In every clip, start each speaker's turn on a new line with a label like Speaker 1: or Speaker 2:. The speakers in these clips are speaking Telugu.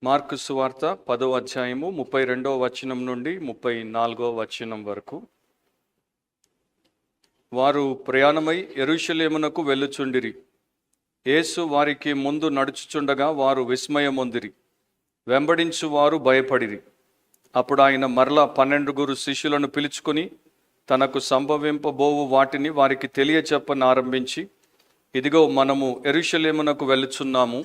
Speaker 1: మార్కు సువార్త 10వ అధ్యాయము 32వ వచనం నుండి 34వ వచనం వరకు. వారు ప్రయాణమై యెరూషలేమునకు వెళ్ళుచుండిరి. యేసు వారికి ముందు నడుచుచుండగా వారు విస్మయమొందిరి. వెంబడించు వారు భయపడిరి. అప్పుడు ఆయన మరలా 12 శిష్యులను పిలుచుకొని తనకు సంభవింపబోవు వాటిని వారికి తెలియచెప్పనారంభించి, ఇదిగో మనము యెరూషలేమునకు వెళ్ళుచున్నాము.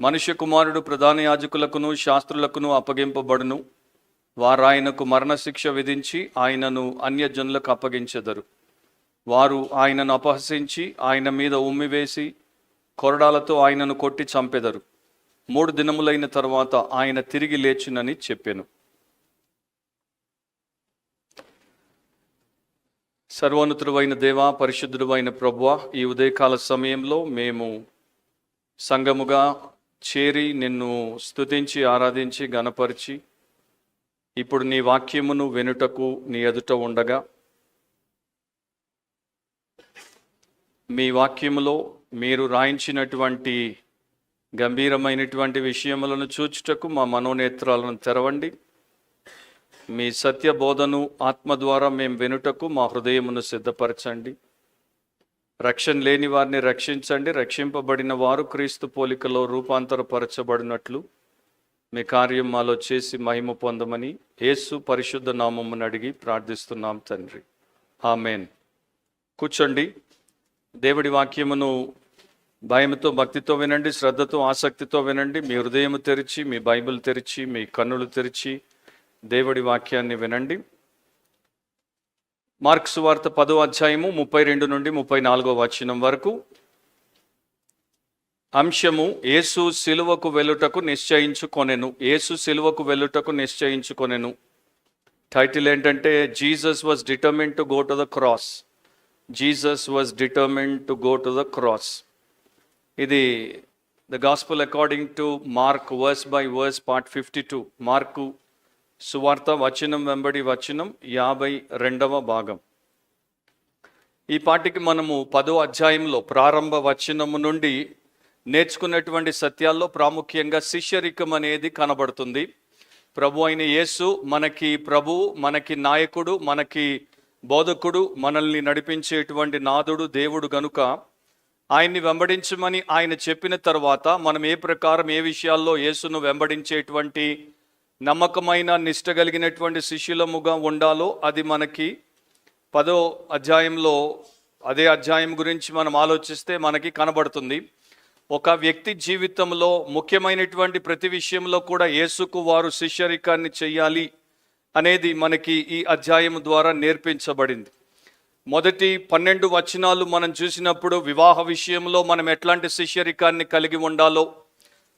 Speaker 1: మనుష్య కుమారుడు ప్రధాన యాజకులకును శాస్త్రులకును అప్పగింపబడును. వారాయనకు మరణశిక్ష విధించి ఆయనను అన్యజనులకు అప్పగించెదరు. వారు ఆయనను అపహసించి ఆయన మీద ఉమ్మివేసి కొరడాలతో ఆయనను కొట్టి చంపెదరు. 3 దినములైన తరువాత ఆయన తిరిగి లేచునని చెప్పెను. సర్వోన్నతుడైన దేవా, పరిశుద్ధుడైన ప్రభువా, ఈ ఉదయకాల సమయంలో మేము సంఘముగా చేరి నిన్ను స్తుతించి ఆరాధించి గణపరిచి ఇప్పుడు నీ వాక్యమును వినుటకు నీ ఎదుట ఉండగా, మీ వాక్యములో మీరు రాయించినటువంటి గంభీరమైనటువంటి విషయములను చూచుటకు మా మనోనేత్రాలను తెరవండి. మీ సత్య బోధను ఆత్మ ద్వారా మేము వినుటకు మా హృదయమును సిద్ధపరచండి. రక్షణ లేని వారిని రక్షించండి. రక్షింపబడిన వారు క్రీస్తు పోలికలో రూపాంతరపరచబడినట్లు మీ కార్యం మాలో చేసి మహిమ పొందమని యేసు పరిశుద్ధ నామమును అడిగి ప్రార్థిస్తున్నాం తండ్రి, ఆమేన్. కూర్చోండి. దేవుడి వాక్యమును భయముతో భక్తితో వినండి, శ్రద్ధతో ఆసక్తితో వినండి. మీ హృదయము తెరిచి, మీ బైబిల్ తెరిచి, మీ కన్నులు తెరిచి దేవుడి వాక్యాన్ని వినండి. మార్కు సువార్త 10వ అధ్యాయము 32 నుండి 34వ వచనం వరకు. అంశము యేసు సిలువకు వెళ్ళుటకు నిశ్చయించుకొనెను. యేసు సిలువకు వెళ్ళుటకు నిశ్చయించుకొనెను. టైటిల్ ఏంటంటే Jesus was determined to go to the cross. Jesus was determined to go to the cross. ఇది the gospel according to Mark verse by verse part 52. మార్కు సువార్త వచనం వెంబడి వచనం 52వ భాగం. ఈ పాటికి మనము 10వ అధ్యాయంలో ప్రారంభ వచనము నుండి నేర్చుకున్నటువంటి సత్యాల్లో ప్రాముఖ్యంగా శిష్యరికం అనేది కనబడుతుంది. ప్రభు అయిన యేసు మనకి ప్రభువు, మనకి నాయకుడు, మనకి బోధకుడు, మనల్ని నడిపించేటువంటి నాథుడు, దేవుడు గనుక ఆయన్ని వెంబడించమని ఆయన చెప్పిన తర్వాత మనం ఏ ప్రకారం ఏ విషయాల్లో యేసును వెంబడించేటువంటి నమ్మకమైన నిష్ట కలిగినటువంటి శిష్యులముగా ఉండాలో అది మనకి 10వ అధ్యాయంలో అదే అధ్యాయం గురించి మనం ఆలోచిస్తే మనకి కనబడుతుంది. ఒక వ్యక్తి జీవితంలో ముఖ్యమైనటువంటి ప్రతి విషయంలో కూడా యేసుకు వారు శిష్యరికాన్ని చెయ్యాలి అనేది మనకి ఈ అధ్యాయం ద్వారా నేర్పించబడింది. మొదటి 12 వచనాలు మనం చూసినప్పుడు వివాహ విషయంలో మనం ఎట్లాంటి శిష్యరికాన్ని కలిగి ఉండాలో,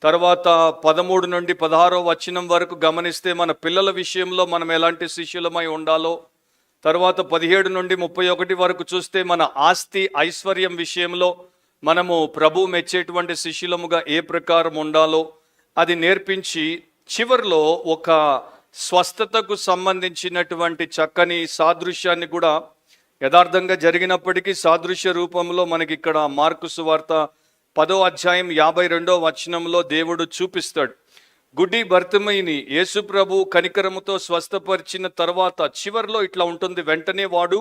Speaker 1: తర్వాత 13 నుండి 16వ వచనం వరకు గమనిస్తే మన పిల్లల విషయంలో మనం ఎలాంటి శిష్యులమై ఉండాలో, తర్వాత 17 నుండి 31 వరకు చూస్తే మన ఆస్తి ఐశ్వర్యం విషయంలో మనము ప్రభు మెచ్చేటువంటి శిష్యులముగా ఏ ప్రకారం ఉండాలో అది నేర్పించి చివరిలో ఒక స్వస్థతకు సంబంధించినటువంటి చక్కని సాదృశ్యాన్ని కూడా యథార్థంగా జరిగినప్పటికీ సాదృశ్య రూపంలో మనకి ఇక్కడ మార్కు సువార్త 10వ అధ్యాయం 52వ వచనంలో దేవుడు చూపిస్తాడు. గుడ్డి బర్తిమయిని యేసు ప్రభు కనికరముతో స్వస్థపరిచిన తర్వాత చివరిలో ఇట్లా ఉంటుంది, వెంటనే వాడు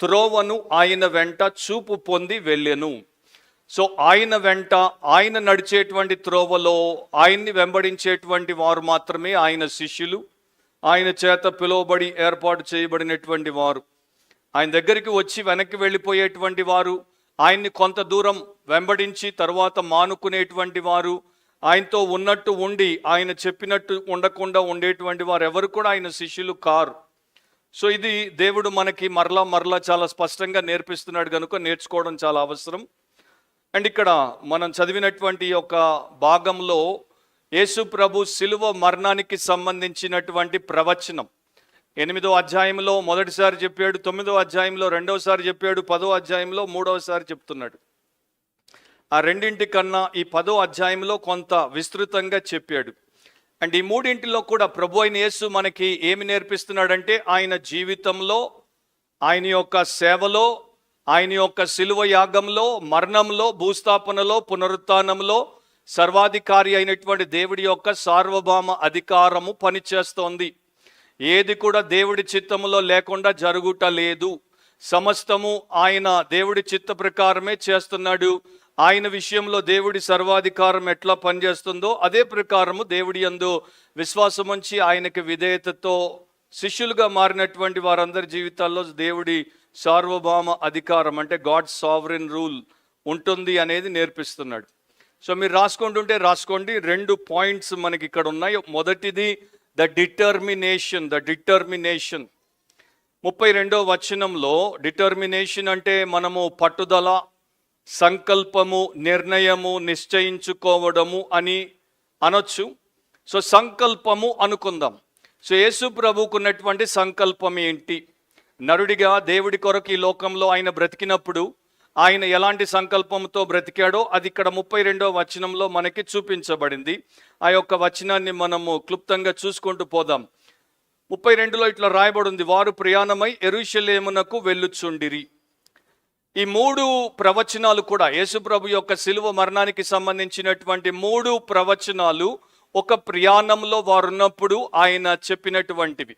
Speaker 1: త్రోవను ఆయన వెంట చూపు పొంది వెళ్ళెను. సో ఆయన వెంట, ఆయన నడిచేటువంటి త్రోవలో ఆయన్ని వెంబడించేటువంటి వారు మాత్రమే ఆయన శిష్యులు, ఆయన చేత పిలువబడి ఏర్పాటు చేయబడినటువంటి వారు. ఆయన దగ్గరికి వచ్చి వెనక్కి వెళ్ళిపోయేటువంటి వారు, ఆయన్ని కొంత దూరం వెంబడించి తర్వాత మానుకునేటువంటి వారు, ఆయనతో ఉన్నట్టు ఉండి ఆయన చెప్పినట్టు ఉండకుండా ఉండేటువంటి వారు ఎవరు కూడా ఆయన శిష్యులు కారు. సో ఇది దేవుడు మనకి మరలా చాలా స్పష్టంగా నేర్పిస్తున్నాడు కనుక నేర్చుకోవడం చాలా అవసరం. అండ్ ఇక్కడ మనం చదివినటువంటి ఒక భాగంలో యేసు ప్రభు సిలువ మరణానికి సంబంధించినటువంటి ప్రవచనం 8వ అధ్యాయంలో మొదటిసారి చెప్పాడు, 9వ అధ్యాయంలో రెండవసారి చెప్పాడు, 10వ అధ్యాయంలో మూడవసారి చెప్తున్నాడు. ఆ రెండింటి కన్నా ఈ 10వ అధ్యాయంలో కొంత విస్తృతంగా చెప్పాడు. అండ్ ఈ మూడింటిలో కూడా ప్రభు అయిన యేసు మనకి ఏమి నేర్పిస్తున్నాడంటే ఆయన జీవితంలో, ఆయన యొక్క సేవలో, ఆయన యొక్క సిలువ యాగంలో, మరణంలో, భూస్థాపనలో, పునరుత్థానంలో సర్వాధికారి అయినటువంటి దేవుడి యొక్క సార్వభౌమ అధికారము పనిచేస్తోంది. ఏది కూడా దేవుడి చిత్తములో లేకుండా జరుగుట లేదు. సమస్తము ఆయన దేవుడి చిత్త ప్రకారమే చేస్తున్నాడు. ఆయన విషయంలో దేవుడి సర్వాధికారం ఎట్లా పనిచేస్తుందో అదే ప్రకారము దేవుడి యందు విశ్వాసం ఉంచి ఆయనకి విధేయతతో శిష్యులుగా మారినటువంటి వారందరి జీవితాల్లో దేవుడి సార్వభౌమ అధికారం అంటే గాడ్ సావరెన్ రూల్ ఉంటుంది అనేది నేర్పిస్తున్నాడు. సో మీరు రాసుకుంటుంటే రాసుకోండి. 2 పాయింట్స్ మనకి ఇక్కడ ఉన్నాయి. మొదటిది ద డిటర్మినేషన్. 32వ వచనంలో డిటర్మినేషన్ అంటే మనము పట్టుదల, సంకల్పము, నిర్ణయము, నిశ్చయించుకోవడము అని అనొచ్చు. సో సంకల్పము అనుకుందాం. సో యేసు ప్రభువుకున్నటువంటి సంకల్పం ఏంటి? నరుడిగా దేవుడి కొరకు ఈ లోకంలో ఆయన బ్రతికినప్పుడు ఆయన ఎలాంటి సంకల్పంతో బ్రతికాడో అది ఇక్కడ 32వ వచనంలో మనకి చూపించబడింది. ఆ యొక్క వచనాన్ని మనము క్లుప్తంగా చూసుకుంటూ పోదాం. 32లో ఇట్లా రాయబడింది, వారు ప్రయాణమై యెరూషలేమునకు వెళ్ళుచుండిరి. ఈ 3 ప్రవచనాలు కూడా యేసుప్రభు యొక్క శిలువ మరణానికి సంబంధించినటువంటి 3 ప్రవచనాలు ఒక ప్రయాణంలో వారున్నప్పుడు ఆయన చెప్పినటువంటివి.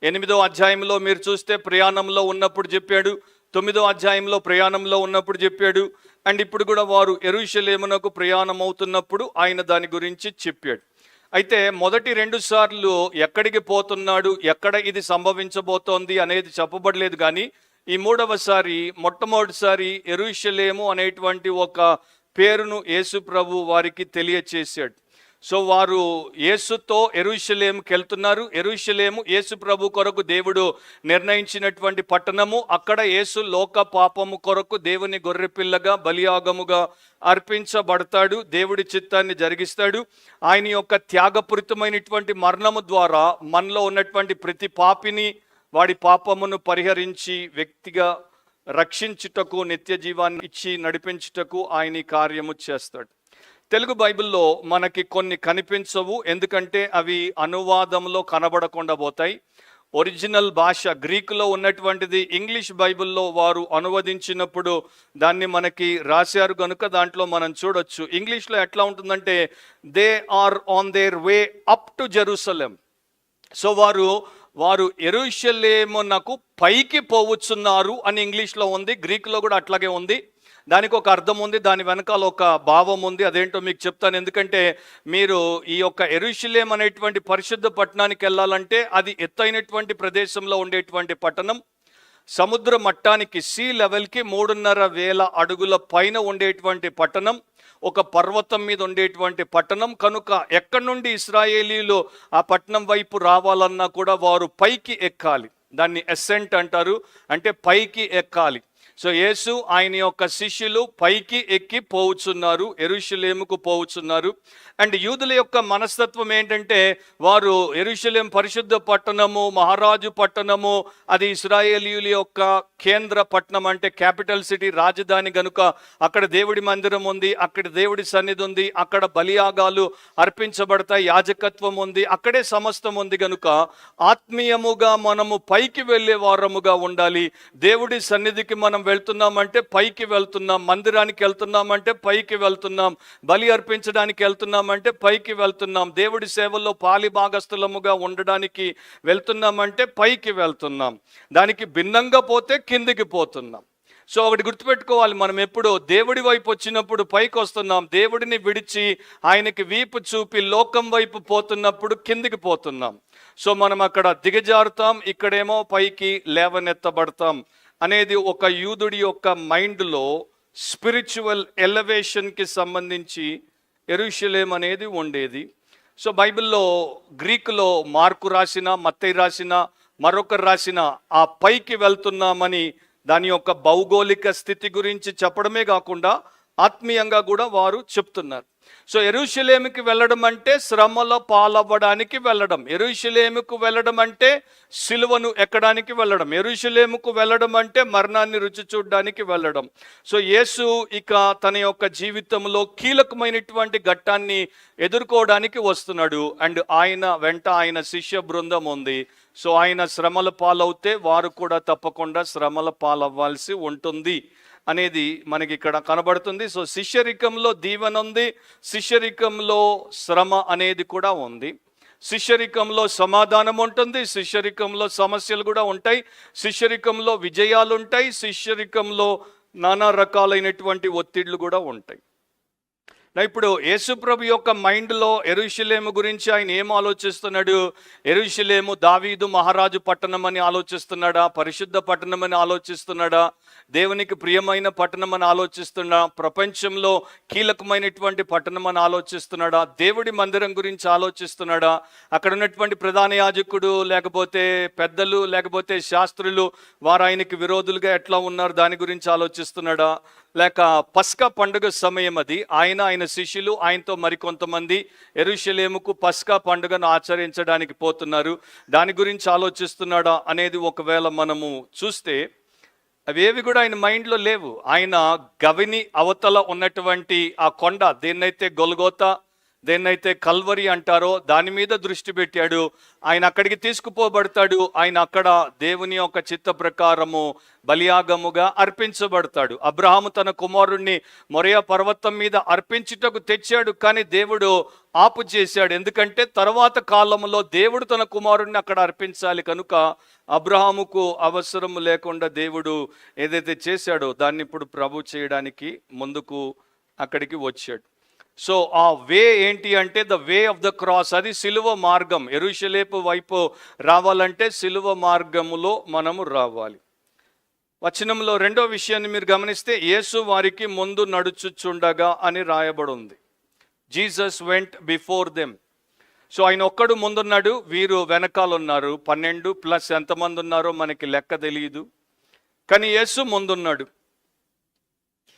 Speaker 1: 8వ అధ్యాయంలో మీరు చూస్తే ప్రయాణంలో ఉన్నప్పుడు చెప్పాడు, 9వ అధ్యాయంలో ప్రయాణంలో ఉన్నప్పుడు చెప్పాడు, అండ్ ఇప్పుడు కూడా వారు యెరూషలేమునకు ప్రయాణం అవుతున్నప్పుడు ఆయన దాని గురించి చెప్పాడు. అయితే మొదటి 2 సార్లు ఎక్కడికి పోతున్నాడు, ఎక్కడ ఇది సంభవించబోతోంది అనేది చెప్పబడలేదు. కానీ ఈ 3వసారి మొట్టమొదటిసారి యెరూషలేము అనేటువంటి ఒక పేరును యేసు ప్రభు వారికి తెలియచేశాడు. సో వారు యేసుతో యెరూషలేముకి వెళ్తున్నారు. యెరూషలేము యేసు ప్రభు కొరకు దేవుడు నిర్ణయించినటువంటి పట్టణము. అక్కడ యేసు లోక పాపము కొరకు దేవుని గొర్రెపిల్లగా బలియాగముగా అర్పించబడతాడు. దేవుడి చిత్తాన్ని జరిగిస్తాడు. ఆయన యొక్క త్యాగపూరితమైనటువంటి మరణము ద్వారా మనలో ఉన్నటువంటి ప్రతి పాపిని వాడి పాపమును పరిహరించి వ్యక్తిగా రక్షించుటకు, నిత్య జీవాన్ని ఇచ్చి నడిపించుటకు ఆయన కార్యము చేస్తాడు. తెలుగు బైబిల్లో మనకి కొన్ని కనిపించవు, ఎందుకంటే అవి అనువాదంలో కనబడకుండా పోతాయి. ఒరిజినల్ భాష గ్రీకులో ఉన్నటువంటిది ఇంగ్లీష్ బైబిల్లో వారు అనువదించినప్పుడు దాన్ని మనకి రాశారు కనుక దాంట్లో మనం చూడొచ్చు. ఇంగ్లీష్లో ఎట్లా ఉంటుందంటే they are on their way up to Jerusalem. So వారు యెరూషలేమునకు పైకి పోవచ్చున్నారు అని ఇంగ్లీష్లో ఉంది. గ్రీకులో కూడా అట్లాగే ఉంది. దానికి ఒక అర్థం ఉంది, దాని వెనకాల ఒక భావం ఉంది. అదేంటో మీకు చెప్తాను. ఎందుకంటే మీరు ఈ యొక్క యెరూషలేం అనేటువంటి పరిశుద్ధ పట్టణానికి వెళ్ళాలంటే అది ఎత్తైనటువంటి ప్రదేశంలో ఉండేటువంటి పట్టణం. సముద్ర మట్టానికి సీ లెవెల్కి 3,500 అడుగుల పైన ఉండేటువంటి పట్టణం. ఒక పర్వతం మీద ఉండేటువంటి పట్టణం కనుక ఎక్కడి నుండి ఇశ్రాయేలీలు ఆ పట్టణం వైపు రావాలన్నా కూడా వారు పైకి ఎక్కాలి. దాన్ని అసెంట్ అంటారు, అంటే పైకి ఎక్కాలి. సో యేసు ఆయన యొక్క శిష్యులు పైకి ఎక్కి పోవుచున్నారు, యెరూషలేముకు పోవుచున్నారు. అండ్ యూదుల యొక్క మనస్తత్వం ఏంటంటే వారు యెరూషలేం పరిశుద్ధ పట్టణము, మహారాజు పట్టణము, అది ఇశ్రాయేలీయుల యొక్క కేంద్ర పట్టణం, అంటే క్యాపిటల్ సిటీ, రాజధాని గనుక అక్కడ దేవుడి మందిరం ఉంది, అక్కడ దేవుడి సన్నిధి ఉంది, అక్కడ బలియాగాలు అర్పించబడతాయి, యాజకత్వం ఉంది, అక్కడే సమస్తం ఉంది. గనుక ఆత్మీయముగా మనము పైకి వెళ్ళే వారముగా ఉండాలి. దేవుడి సన్నిధికి మనం వెళ్తున్నామంటే పైకి వెళ్తున్నాం, మందిరానికి వెళ్తున్నామంటే పైకి వెళ్తున్నాం, బలి అర్పించడానికి వెళ్తున్నామంటే పైకి వెళ్తున్నాం, దేవుడి సేవల్లో పాలి భాగస్థులముగా ఉండడానికి వెళ్తున్నామంటే పైకి వెళ్తున్నాం. దానికి భిన్నంగా పోతే కిందికి పోతున్నాం. సో ఒకటి గుర్తుపెట్టుకోవాలి, మనం ఎప్పుడు దేవుడి వైపు వచ్చినప్పుడు పైకి వస్తున్నాం, దేవుడిని విడిచి ఆయనకి వీపు చూపి లోకం వైపు పోతున్నప్పుడు కిందికి పోతున్నాం. సో మనం అక్కడ దిగజారుతాం, ఇక్కడేమో పైకి లేవనెత్తబడతాం అనేది ఒక యూదుడి యొక్క మైండ్లో స్పిరిచువల్ ఎలివేషన్కి సంబంధించి యెరూషలేం అనేది ఉండేది. సో బైబిల్లో గ్రీకులో మార్కు రాసిన, మత్తయి రాసిన, మరొకరు రాసిన ఆ పైకి వెళ్తున్నామని దాని యొక్క భౌగోళిక స్థితి గురించి చెప్పడమే కాకుండా ఆత్మీయంగా కూడా వారు చెప్తున్నారు. సో యెరూషలేముకి వెళ్ళడం అంటే శ్రమల పాలవ్వడానికి వెళ్ళడం, యెరూషలేముకు వెళ్ళడం అంటే సిలువను ఎక్కడానికి వెళ్ళడం, యెరూషలేముకు వెళ్ళడం అంటే మరణాన్ని రుచి చూడడానికి వెళ్ళడం. సో యేసు ఇక తన యొక్క జీవితంలో కీలకమైనటువంటి ఘట్టాన్ని ఎదుర్కోవడానికి వస్తున్నాడు. అండ్ ఆయన వెంట ఆయన శిష్య బృందం ఉంది. సో ఆయన శ్రమల పాలవుతే వారు కూడా తప్పకుండా శ్రమల పాలవ్వాల్సి ఉంటుంది అనేది మనకి ఇక్కడ కనబడుతుంది. సో శిష్యరికంలో దీవెన ఉంది, శిష్యరికంలో శ్రమ అనేది కూడా ఉంది. శిష్యరికంలో సమాధానం ఉంటుంది, శిష్యరికంలో సమస్యలు కూడా ఉంటాయి, శిష్యరికంలో విజయాలు ఉంటాయి, శిష్యరికంలో నానా రకాలైనటువంటి ఒత్తిళ్లు కూడా ఉంటాయి. ఇప్పుడు యేసుప్రభు యొక్క మైండ్లో యెరూషలేము గురించి ఆయన ఏం ఆలోచిస్తున్నాడు? యెరూషలేము దావీదు మహారాజు పట్టణం అని ఆలోచిస్తున్నాడా? పరిశుద్ధ పట్టణం అని ఆలోచిస్తున్నాడా? దేవునికి ప్రియమైన పట్టణం అని ఆలోచిస్తున్నా? ప్రపంచంలో కీలకమైనటువంటి పట్టణం అని ఆలోచిస్తున్నాడా? దేవుడి మందిరం గురించి ఆలోచిస్తున్నాడా? అక్కడ ఉన్నటువంటి ప్రధాన యాజకుడు లేకపోతే పెద్దలు లేకపోతే శాస్త్రులు వారు ఆయనకి విరోధులుగా ఎట్లా ఉన్నారు దాని గురించి ఆలోచిస్తున్నాడా? లేక పస్కా పండుగ సమయం అది, ఆయన శిష్యులు ఆయనతో మరికొంతమంది యెరూషలేముకు పస్కా పండుగను ఆచరించడానికి పోతున్నారు, దాని గురించి ఆలోచిస్తున్నాడా అనేది ఒకవేళ మనము చూస్తే అవేవి కూడా ఆయన మైండ్లో లేవు. ఆయన గవిని అవతల ఉన్నటువంటి ఆ కొండ, దేన్నైతే గొల్గోతా దేన్నైతే కల్వరి అంటారో దాని మీద దృష్టి పెట్టాడు. ఆయన అక్కడికి తీసుకుపోబడతాడు, ఆయన అక్కడ దేవుని యొక్క చిత్త ప్రకారము బలియాగముగా అర్పించబడతాడు. అబ్రహాము తన కుమారుణ్ణి మొరియా పర్వతం మీద అర్పించుటకు తెచ్చాడు, కానీ దేవుడు ఆపు చేశాడు. ఎందుకంటే తర్వాత కాలంలో దేవుడు తన కుమారుణ్ణి అక్కడ అర్పించాలి కనుక అబ్రహాముకు అవసరం లేకుండా దేవుడు ఏదైతే చేశాడో దాన్ని ఇప్పుడు ప్రభు చేయడానికి ముందుకు అక్కడికి వచ్చాడు. సో ఆ వే ఏంటి అంటే the way of the cross, అది సిలువ మార్గం. యెరూషలేము వైపు రావాలంటే సిలువ మార్గములో మనము రావాలి. వచనంలో రెండో విషయాన్ని మీరు గమనిస్తే యేసు వారికి ముందు నడుచుచుండగా అని రాయబడి ఉంది. Jesus went before them. So ఆయన ఒక్కడు ముందున్నాడు, వీరు వెనకాల ఉన్నారు. 12 ప్లస్ ఎంతమంది ఉన్నారో మనకి లెక్క తెలియదు, కానీ యేసు ముందున్నాడు.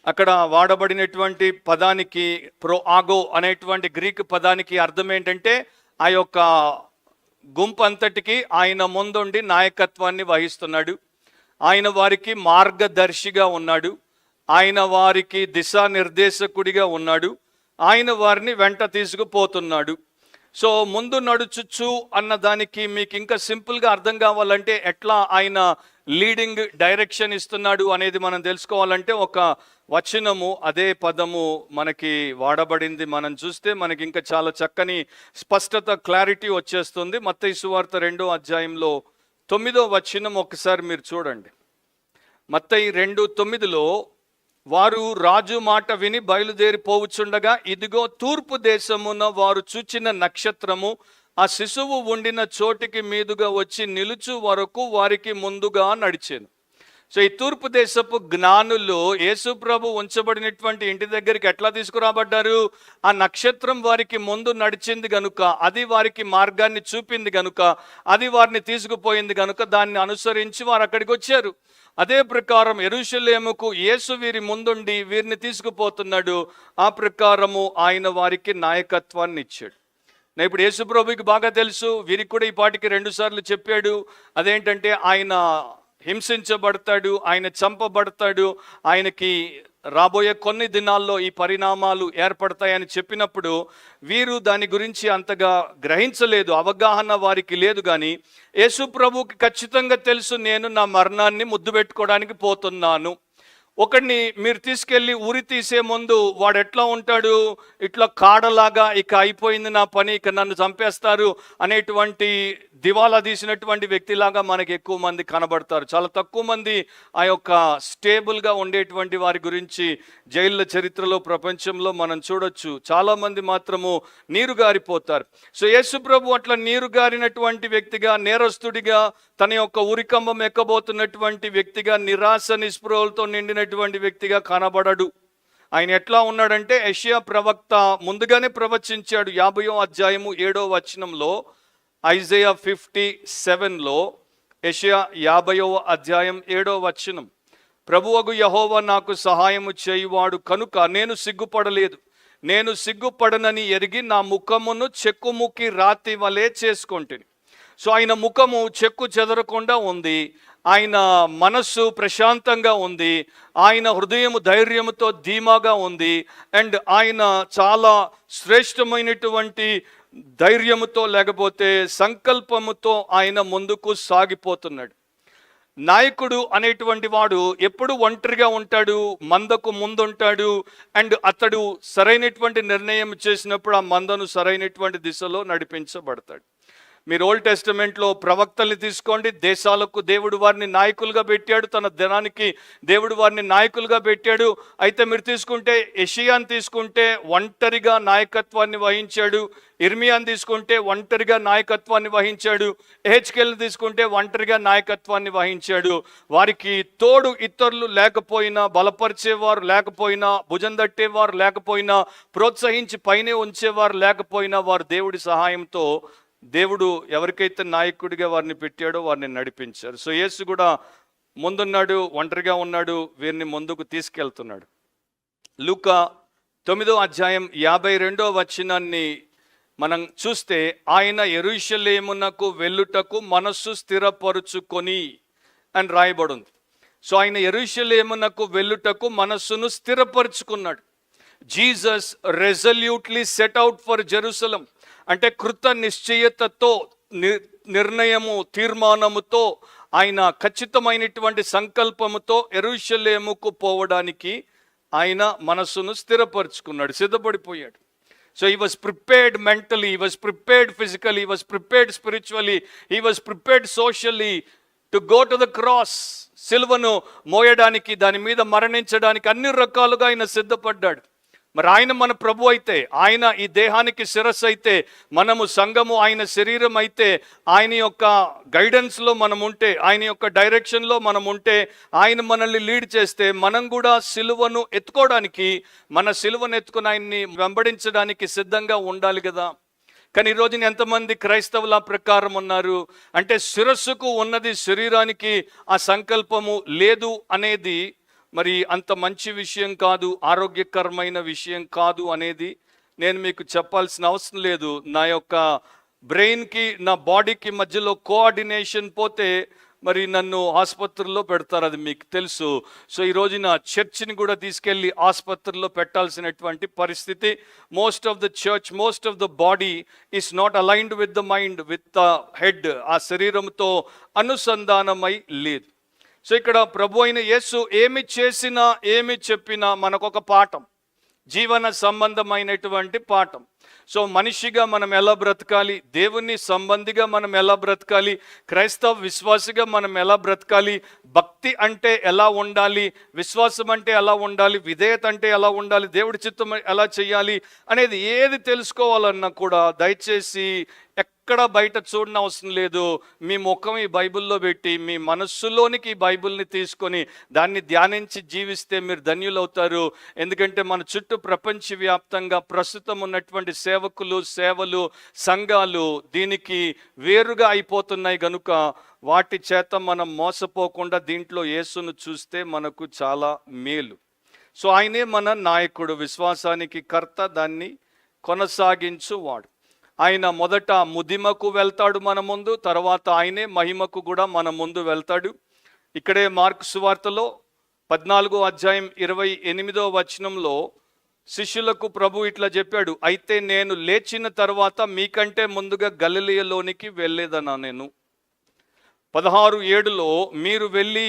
Speaker 1: అక్కడ వాడబడినటువంటి పదానికి ప్రో ఆగో అనేటువంటి గ్రీక్ పదానికి అర్థం ఏంటంటే ఆ యొక్క గుంపు అంతటికి ఆయన ముందుండి నాయకత్వాన్ని వహిస్తున్నాడు, ఆయన వారికి మార్గదర్శిగా ఉన్నాడు, ఆయన వారికి దిశానిర్దేశకుడిగా ఉన్నాడు, ఆయన వారిని వెంట తీసుకుపోతున్నాడు. సో ముందు నడుచుచు అన్న దానికి మీకు ఇంకా సింపుల్గా అర్థం కావాలంటే ఎట్లా ఆయన లీడింగ్ డైరెక్షన్ ఇస్తున్నాడు అనేది మనం తెలుసుకోవాలంటే ఒక వచనము అదే పదము మనకి వాడబడింది మనం చూస్తే మనకి ఇంకా చాలా చక్కని స్పష్టత క్లారిటీ వచ్చేస్తుంది. మత్తయి సువార్త 2వ అధ్యాయంలో 9వ వచనం ఒకసారి మీరు చూడండి. మత్తయి 2:9లో వారు రాజు మాట విని బయలుదేరిపోవచ్చుండగా ఇదిగో తూర్పు దేశమున వారు చూచిన నక్షత్రము ఆ శిశువు ఉండిన చోటికి మీదుగా వచ్చి నిలుచు వరకు వారికి ముందుగా నడిచాను. సో ఈ తూర్పు దేశపు జ్ఞానులు యేసు ప్రభు ఉంచబడినటువంటి ఇంటి దగ్గరికి ఎట్లా తీసుకురాబడ్డారు? ఆ నక్షత్రం వారికి ముందు నడిచింది గనుక, అది వారికి మార్గాన్ని చూపింది గనుక, అది వారిని తీసుకుపోయింది గనుక దాన్ని అనుసరించి వారు అక్కడికి వచ్చారు. అదే ప్రకారం యెరూషలేముకు యేసు వీరి ముందుండి వీరిని తీసుకుపోతున్నాడు. ఆ ప్రకారము ఆయన వారికి నాయకత్వాన్ని ఇచ్చాడు. ఇప్పుడు యేసు ప్రభుకి బాగా తెలుసు, వీరికి కూడా ఈ పాటికి 2 సార్లు చెప్పాడు. అదేంటంటే ఆయన హింసించబడతాడు, ఆయన చంపబడతాడు, ఆయనకి రాబోయే కొన్ని దినాల్లో ఈ పరిణామాలు ఏర్పడతాయని చెప్పినప్పుడు వీరు దాని గురించి అంతగా గ్రహించలేదు, అవగాహన వారికి లేదు. కానీ యేసు ప్రభుకి ఖచ్చితంగా తెలుసు, నేను నా మరణాన్ని ముద్దు పెట్టుకోవడానికి పోతున్నాను. ఒకడిని మీరు తీసుకెళ్ళి ఉరి తీసే ముందు వాడు ఎట్లా ఉంటాడు? ఇట్లా కాడలాగా, ఇక అయిపోయింది నా పని, ఇక నన్ను చంపేస్తారు అనేటువంటి దివాలా తీసినటువంటి వ్యక్తిలాగా మనకి ఎక్కువ మంది కనబడతారు. చాలా తక్కువ మంది ఆ యొక్క స్టేబుల్గా ఉండేటువంటి వారి గురించి జైళ్ళ చరిత్రలో ప్రపంచంలో మనం చూడొచ్చు. చాలామంది మాత్రము నీరు గారిపోతారు. సో యేసు ప్రభు అట్లా నీరు గారినటువంటి వ్యక్తిగా, నేరస్తుడిగా, తన యొక్క ఉరికంబం ఎక్కబోతున్నటువంటి వ్యక్తిగా, నిరాశ నిస్పృహలతో నిండినటువంటి వ్యక్తిగా కనబడడు. ఆయన ఎట్లా ఉన్నాడంటే యెషయా ప్రవక్త ముందుగానే ప్రవచించాడు. 50వ అధ్యాయము 7వ వచనంలో, ఐజయా 57లో, యెషయా 50వ అధ్యాయం 7వ వచనం, ప్రభువగు యెహోవా నాకు సహాయము చేయువాడు కనుక నేను సిగ్గుపడలేదు, నేను సిగ్గుపడనని ఎరిగి నా ముఖమును చెక్కుముక్కి రాతి వలె చేసుకొంటిని. సో ఆయన ముఖము చెక్కు చెదరకుండా ఉంది, ఆయన మనస్సు ప్రశాంతంగా ఉంది, ఆయన హృదయము ధైర్యముతో ధీమాగా ఉంది, అండ్ ఆయన చాలా శ్రేష్టమైనటువంటి ధైర్యముతో లేకపోతే సంకల్పముతో ఆయన ముందుకు సాగిపోతున్నాడు. నాయకుడు అనేటువంటి వాడు ఎప్పుడు ఒంటరిగా ఉంటాడు, మందకు ముందుంటాడు. అండ్ అతడు సరైనటువంటి నిర్ణయం చేసినప్పుడు ఆ మందను సరైనటువంటి దిశలో నడిపించబడతాడు. మీరు ఓల్డ్ టెస్టమెంట్లో ప్రవక్తల్ని తీసుకోండి. దేశాలకు దేవుడు వారిని నాయకులుగా పెట్టాడు, తన దినానికి దేవుడు వారిని నాయకులుగా పెట్టాడు. అయితే మీరు తీసుకుంటే యెషయాని తీసుకుంటే ఒంటరిగా నాయకత్వాన్ని వహించాడు. ఇర్మియాని తీసుకుంటే ఒంటరిగా నాయకత్వాన్ని వహించాడు. ఎహెచ్కేల్ని తీసుకుంటే ఒంటరిగా నాయకత్వాన్ని వహించాడు. వారికి తోడు ఇతరులు లేకపోయినా, బలపరిచేవారు లేకపోయినా, భుజం తట్టేవారు లేకపోయినా, ప్రోత్సహించి పైనే ఉంచేవారు లేకపోయినా, వారు దేవుడి సహాయంతో దేవుడు ఎవరికైతే నాయకుడిగా వారిని పెట్టాడో వారిని నడిపించారు. సో యేసు కూడా ముందున్నాడు, ఒంటరిగా ఉన్నాడు, వీరిని ముందుకు తీసుకెళ్తున్నాడు. లూకా 9వ అధ్యాయం 52వ వచనాన్ని మనం చూస్తే, ఆయన యెరూషలేమునకు వెళ్ళుటకు మనస్సు స్థిరపరుచుకొని అని రాయబడింది. సో ఆయన యెరూషలేమునకు వెళ్ళుటకు మనస్సును స్థిరపరుచుకున్నాడు. Jesus resolutely set out for Jerusalem. అంటే కృత నిశ్చయతతో, నిర్ణయము, తీర్మానముతో, ఆయన ఖచ్చితమైనటువంటి సంకల్పముతో యెరూషలేముకు పోవడానికి ఆయన మనస్సును స్థిరపరుచుకున్నాడు, సిద్ధపడిపోయాడు. So he was prepared mentally, he was prepared physically, he was prepared spiritually, he was prepared socially to go to the cross. సిలువను మోయడానికి, దాని మీద మరణించడానికి అన్ని రకాలుగా ఆయన సిద్ధపడ్డాడు. మరి ఆయన మన ప్రభు అయితే, ఆయన ఈ దేహానికి శిరస్సు అయితే, మనము సంఘము ఆయన శరీరం అయితే, ఆయన యొక్క గైడెన్స్లో మనం ఉంటే, ఆయన యొక్క డైరెక్షన్లో మనం ఉంటే, ఆయన మనల్ని లీడ్ చేస్తే, మనం కూడా సిలువను ఎత్తుకోవడానికి, మన సిలువను ఎత్తుకుని ఆయన్ని వెంబడించడానికి సిద్ధంగా ఉండాలి కదా. కానీ ఈరోజున ఎంతమంది క్రైస్తవుల ప్రకారం ఉన్నారు అంటే, శిరస్సుకు ఉన్నది శరీరానికి ఆ సంకల్పము లేదు అనేది మరి అంత మంచి విషయం కాదు, ఆరోగ్యకరమైన విషయం కాదు అనేది నేను మీకు చెప్పాల్సిన అవసరం లేదు. నా యొక్క బ్రెయిన్కి, నా బాడీకి మధ్యలో కోఆర్డినేషన్ పోతే మరి నన్ను ఆసుపత్రిలో పెడతారు, అది మీకు తెలుసు. సో ఈ రోజున చర్చిని కూడా తీసుకెళ్ళి ఆసుపత్రిలో పెట్టాల్సినటువంటి పరిస్థితి. Most of the church, most of the body is not aligned with the mind, with the head. ఆ శరీరంతో అనుసంధానమై లేదు. సో ఇక్కడ ప్రభు అయిన యేసు ఏమి చేసినా, ఏమి చెప్పినా మనకొక పాఠం, జీవన సంబంధమైనటువంటి పాఠం. సో మనిషిగా మనం ఎలా బ్రతకాలి, దేవుని సంబంధిగా మనం ఎలా బ్రతకాలి, క్రైస్తవ విశ్వాసిగా మనం ఎలా బ్రతకాలి, భక్తి అంటే ఎలా ఉండాలి, విశ్వాసం అంటే ఎలా ఉండాలి, విధేయత అంటే ఎలా ఉండాలి, దేవుడి చిత్తం ఎలా చేయాలి అనేది ఏది తెలుసుకోవాలన్నా కూడా దయచేసి ఎక్కడ బయట చూడని అవసరం లేదు. మీ ముఖం ఈ బైబిల్లో పెట్టి, మీ మనస్సులోనికి ఈ బైబిల్ని తీసుకొని దాన్ని ధ్యానించి జీవిస్తే మీరు ధన్యులవుతారు. ఎందుకంటే మన చుట్టూ ప్రపంచవ్యాప్తంగా ప్రస్తుతం ఉన్నటువంటి సేవకులు, సేవలు, సంఘాలు దీనికి వేరుగా అయిపోతున్నాయి కనుక వాటి చేత మనం మోసపోకుండా దీంట్లో యేసును చూస్తే మనకు చాలా మేలు. సో ఆయనే మన నాయకుడు, విశ్వాసానికి కర్త, దాన్ని కొనసాగించువాడు. ఆయన మొదట ముదిమకు వెళ్తాడు మన ముందు, తర్వాత ఆయనే మహిమకు కూడా మన ముందు వెళ్తాడు. ఇక్కడే మార్కు సువార్తలో 14వ అధ్యాయం 28వ వచనంలో శిష్యులకు ప్రభు ఇట్లా చెప్పాడు, అయితే నేను లేచిన తర్వాత మీకంటే ముందుగా గలిలయలోనికి వెళ్ళేదనా నేను. 16:7లో మీరు వెళ్ళి